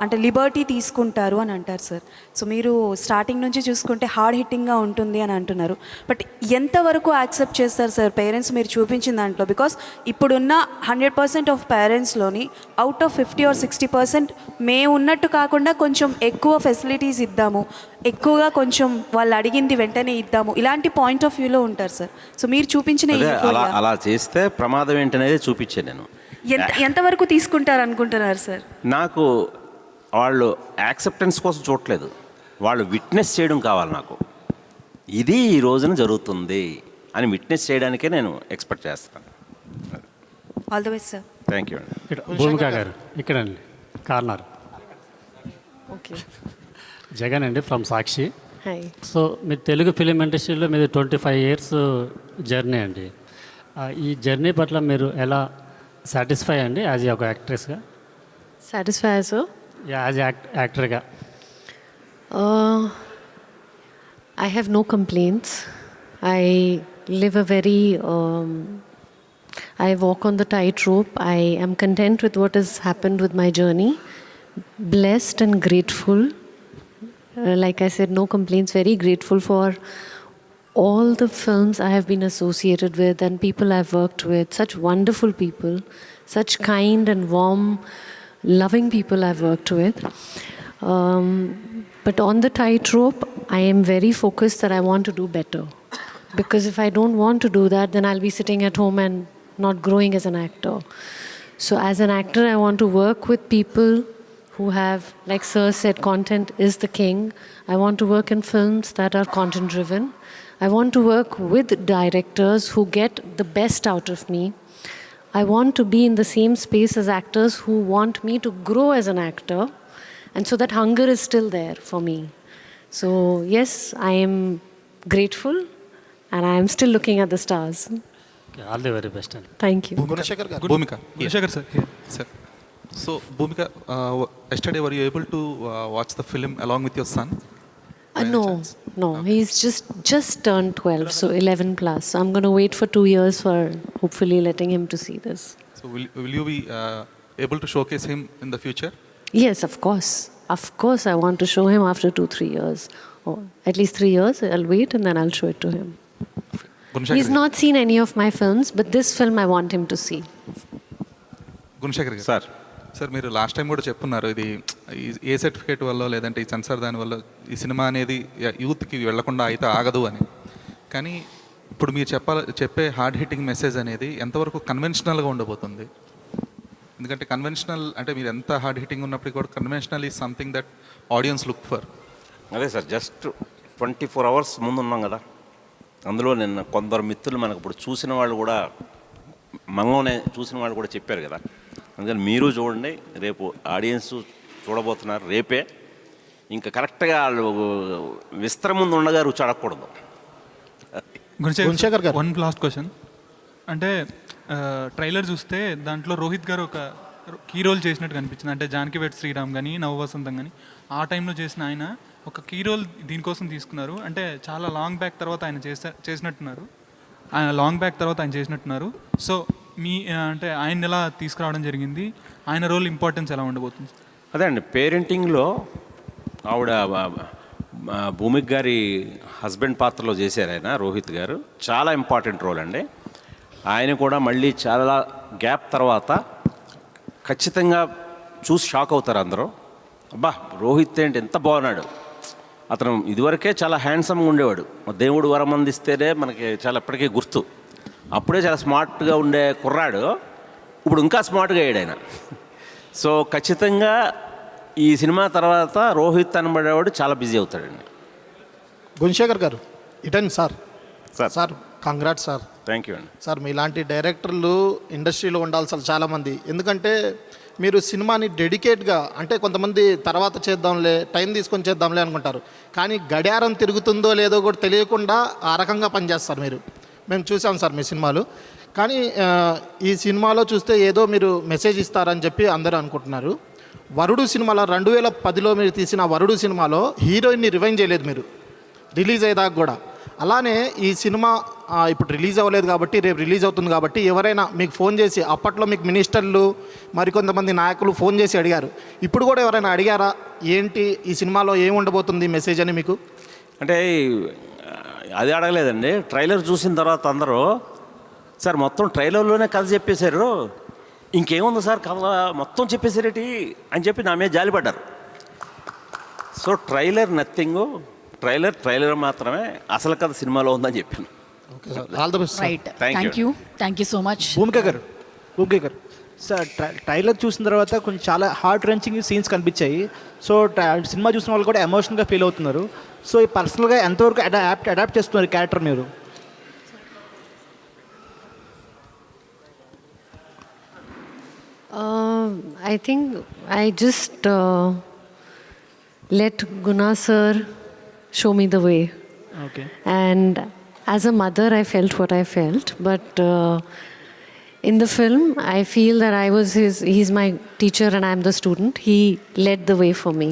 [SPEAKER 15] అంటే లిబర్టీ తీసుకుంటారు అని అంటారు సార్. సో మీరు స్టార్టింగ్ నుంచి చూసుకుంటే హార్డ్ హిట్టింగ్గా ఉంటుంది అని అంటున్నారు, బట్ ఎంతవరకు యాక్సెప్ట్ చేస్తారు సార్ పేరెంట్స్ మీరు చూపించిన దాంట్లో? బికాస్ ఇప్పుడున్న 100% ఆఫ్ పేరెంట్స్లోని అవుట్ ఆఫ్ 50 or 60% మేము ఉన్నట్టు కాకుండా కొంచెం ఎక్కువ ఫెసిలిటీస్ ఇద్దాము, ఎక్కువగా కొంచెం వాళ్ళు అడిగింది వెంటనే ఇద్దాము, ఇలాంటి పాయింట్ ఆఫ్ వ్యూలో ఉంటారు సార్. సో మీరు చూపించిన
[SPEAKER 1] అలా చేస్తే ప్రమాదం ఏంటనేది చూపించాను నేను.
[SPEAKER 15] ఎంతవరకు తీసుకుంటారు అనుకుంటున్నారు సార్?
[SPEAKER 1] నాకు వాళ్ళు యాక్సెప్టెన్స్ కోసం చూడట్లేదు, వాళ్ళు విట్నెస్ చేయడం కావాలి. నాకు ఇది ఈ రోజున జరుగుతుంది అని విట్నెస్ చేయడానికే నేను ఎక్స్పెక్ట్ చేస్తాను.
[SPEAKER 15] All the best sir.
[SPEAKER 1] Thank you అండి.
[SPEAKER 16] భూమిక గారు ఇక్కడండి కార్నర్.
[SPEAKER 4] ఓకే,
[SPEAKER 16] జగన్ అండి ఫ్రమ్ సాక్షి.
[SPEAKER 4] హాయ్.
[SPEAKER 16] సో మీరు తెలుగు ఫిలిం ఇండస్ట్రీలో మీది 25 years జర్నీ అండి. ఈ జర్నీ పట్ల మీరు ఎలా సాటిస్ఫై అండి యాజ్ ఒక యాక్ట్రెస్గా?
[SPEAKER 4] సాటిస్ఫై యాజ్
[SPEAKER 16] యాక్టర్గా
[SPEAKER 4] I have no complaints. I live a very, I walk on the tightrope. I am content with what has happened with my journey. Blessed and grateful. Like I said, no complaints. Very grateful for all the films I have been associated with and people I've worked with. Such wonderful people, such kind and warm, loving people I've worked with. But on the tightrope, I am very focused that I want to do better. Because if I don't want to do that, then I'll be sitting at home and not growing as an actor. So as an actor, I want to work with people who have, like Sir said, content is the king. I want to work in films that are content driven. I want to work with directors who get the best out of me. I want to be in the same space as actors who want me to grow as an actor. And so that hunger is still there for me. So yes, I am grateful and I am still looking at the stars.
[SPEAKER 16] All the very best అండి.
[SPEAKER 4] Thank you.
[SPEAKER 17] Gunashekar గారు భూమిక Gunashekar sir here sir. So Bhumika, yesterday were you able to watch the film along with your son?
[SPEAKER 4] No, he's just turned 12, so 11 plus. So I'm going to wait for 2 years for hopefully letting him to see this.
[SPEAKER 17] So will you be able to showcase him in the future?
[SPEAKER 4] Yes, of course. Of course, I want to show him after 2-3 years. Or at least 3 years. I'll wait and then I'll show it to him. He's not seen any of my films, but this film I want him to see.
[SPEAKER 17] Gunashekar గారు
[SPEAKER 1] సార్
[SPEAKER 17] సార్ మీరు లాస్ట్ టైం కూడా చెప్పున్నారు ఇది ఏ సర్టిఫికేట్ వల్ల లేదంటే ఈ సెన్సార్ దాని వల్ల ఈ సినిమా అనేది యూత్కి వెళ్లకుండా అయితే ఆగదు అని. కానీ ఇప్పుడు మీరు చెప్పే హార్డ్ హిట్టింగ్ మెసేజ్ అనేది ఎంతవరకు కన్వెన్షనల్గా ఉండబోతుంది? ఎందుకంటే కన్వెన్షనల్ అంటే మీరు ఎంత హార్డ్ హిట్టింగ్ ఉన్నప్పటికీ కూడా conventional is something that audience look for.
[SPEAKER 1] అదే సార్, జస్ట్ 24 hours ముందు ఉన్నాం కదా. అందులో నిన్న కొందరు మిత్రులు మనకు ఇప్పుడు చూసిన వాళ్ళు కూడా మంగోనే చూసిన వాళ్ళు కూడా చెప్పారు కదా. అందుకని మీరు చూడండి, రేపు ఆడియన్స్ చూడబోతున్నారు రేపే. ఇంకా కరెక్ట్గా వాళ్ళు విస్తరం ముందు ఉండగా రుచి అడగకూడదు.
[SPEAKER 18] గుణశేఖర్ గారు, వన్ లాస్ట్ క్వశ్చన్. అంటే ట్రైలర్ చూస్తే దాంట్లో రోహిత్ గారు ఒక కీ రోల్ చేసినట్టు కనిపించింది. అంటే జానకి వెట్ శ్రీరామ్ కానీ నవవసంతం కానీ ఆ టైంలో చేసిన ఆయన ఒక కీ రోల్ దీనికోసం తీసుకున్నారు. అంటే చాలా లాంగ్ బ్యాక్ తర్వాత ఆయన చేసినట్టున్నారు. సో మీ అంటే ఆయన ఎలా తీసుకురావడం జరిగింది, ఆయన రోల్ ఇంపార్టెన్స్ ఎలా ఉండబోతుంది?
[SPEAKER 1] అదే అండి, పేరెంటింగ్లో ఆవిడ భూమిక్ గారి హస్బెండ్ పాత్రలో చేశారు ఆయన, రోహిత్ గారు. చాలా ఇంపార్టెంట్ రోల్ అండి. ఆయన కూడా మళ్ళీ చాలా గ్యాప్ తర్వాత ఖచ్చితంగా చూసి షాక్ అవుతారు అందరూ. అబ్బా, రోహిత్ ఏంటి ఎంత బాగున్నాడు. అతను ఇదివరకే చాలా హ్యాండ్సమ్గా ఉండేవాడు. దేవుడు వరం అందిస్తేనే మనకి చాలా ఎప్పటికీ గుర్తు. అప్పుడే చాలా స్మార్ట్గా ఉండే కుర్రాడు, ఇప్పుడు ఇంకా స్మార్ట్గా అయ్యాడు ఆయన. సో ఖచ్చితంగా ఈ సినిమా తర్వాత రోహిత్ అనబడేవాడు చాలా బిజీ అవుతాడండి.
[SPEAKER 18] గుణశేఖర్ గారు eaten sir.
[SPEAKER 1] Sir
[SPEAKER 18] congrats sir.
[SPEAKER 1] Thank you అండి.
[SPEAKER 18] సార్ మీలాంటి డైరెక్టర్లు ఇండస్ట్రీలో ఉండాలి సార్ చాలామంది. ఎందుకంటే మీరు సినిమాని డెడికేట్గా, అంటే కొంతమంది తర్వాత చేద్దాంలే, టైం తీసుకొని చేద్దాంలే అనుకుంటారు. కానీ గడియారం తిరుగుతుందో లేదో కూడా తెలియకుండా ఆ రకంగా పనిచేస్తారు మీరు. మేము చూసాం సార్ మీ సినిమాలు. కానీ ఈ సినిమాలో చూస్తే ఏదో మీరు మెసేజ్ ఇస్తారని చెప్పి అందరూ అనుకుంటున్నారు. వరుడు సినిమాలో 2010లో మీరు తీసిన వరుడు సినిమాలో హీరోయిన్ని రివైండ్ చేయలేదు మీరు రిలీజ్ అయ్యేదాకా కూడా. అలానే ఈ సినిమా ఇప్పుడు రిలీజ్ అవ్వలేదు కాబట్టి, రేపు రిలీజ్ అవుతుంది కాబట్టి ఎవరైనా మీకు ఫోన్ చేసి, అప్పట్లో మీకు మినిస్టర్లు మరికొంతమంది నాయకులు ఫోన్ చేసి అడిగారు, ఇప్పుడు కూడా ఎవరైనా అడిగారా ఏంటి ఈ సినిమాలో ఏమి ఉండబోతుంది మెసేజ్ అని మీకు?
[SPEAKER 1] అంటే అది అడగలేదండి. ట్రైలర్ చూసిన తర్వాత అందరూ సార్ మొత్తం ట్రైలర్లోనే కథ చెప్పేశారు, ఇంకేముంది సార్ కథ మొత్తం చెప్పేశారేటి అని చెప్పి నా మీద జాలిపడ్డారు. సో ట్రైలర్ నథింగు, ట్రైలర్ మాత్రమే, అసలు కథ సినిమాలో ఉందని చెప్పాను.
[SPEAKER 18] Okay sir, all the best.
[SPEAKER 19] Right, thank you so much.
[SPEAKER 18] Bhumika garu
[SPEAKER 20] sir, trailer చూసిన తర్వాత కొంచెం చాలా హార్ట్ రెంచింగ్ సీన్స్ కనిపించాయి. సో సినిమా చూసిన వాళ్ళు కూడా ఎమోషనల్గా ఫీల్ అవుతున్నారు. సో ఈ పర్సనల్గా ఎంతవరకు అడాప్ట్ చేస్తున్నారు క్యారెక్టర్ మీరు?
[SPEAKER 4] I think I just let Guna sir show me the way.
[SPEAKER 20] Okay.
[SPEAKER 4] And as a mother, I felt what I felt. But in the film, I feel that he's my teacher and I'm the student. He led the way for me.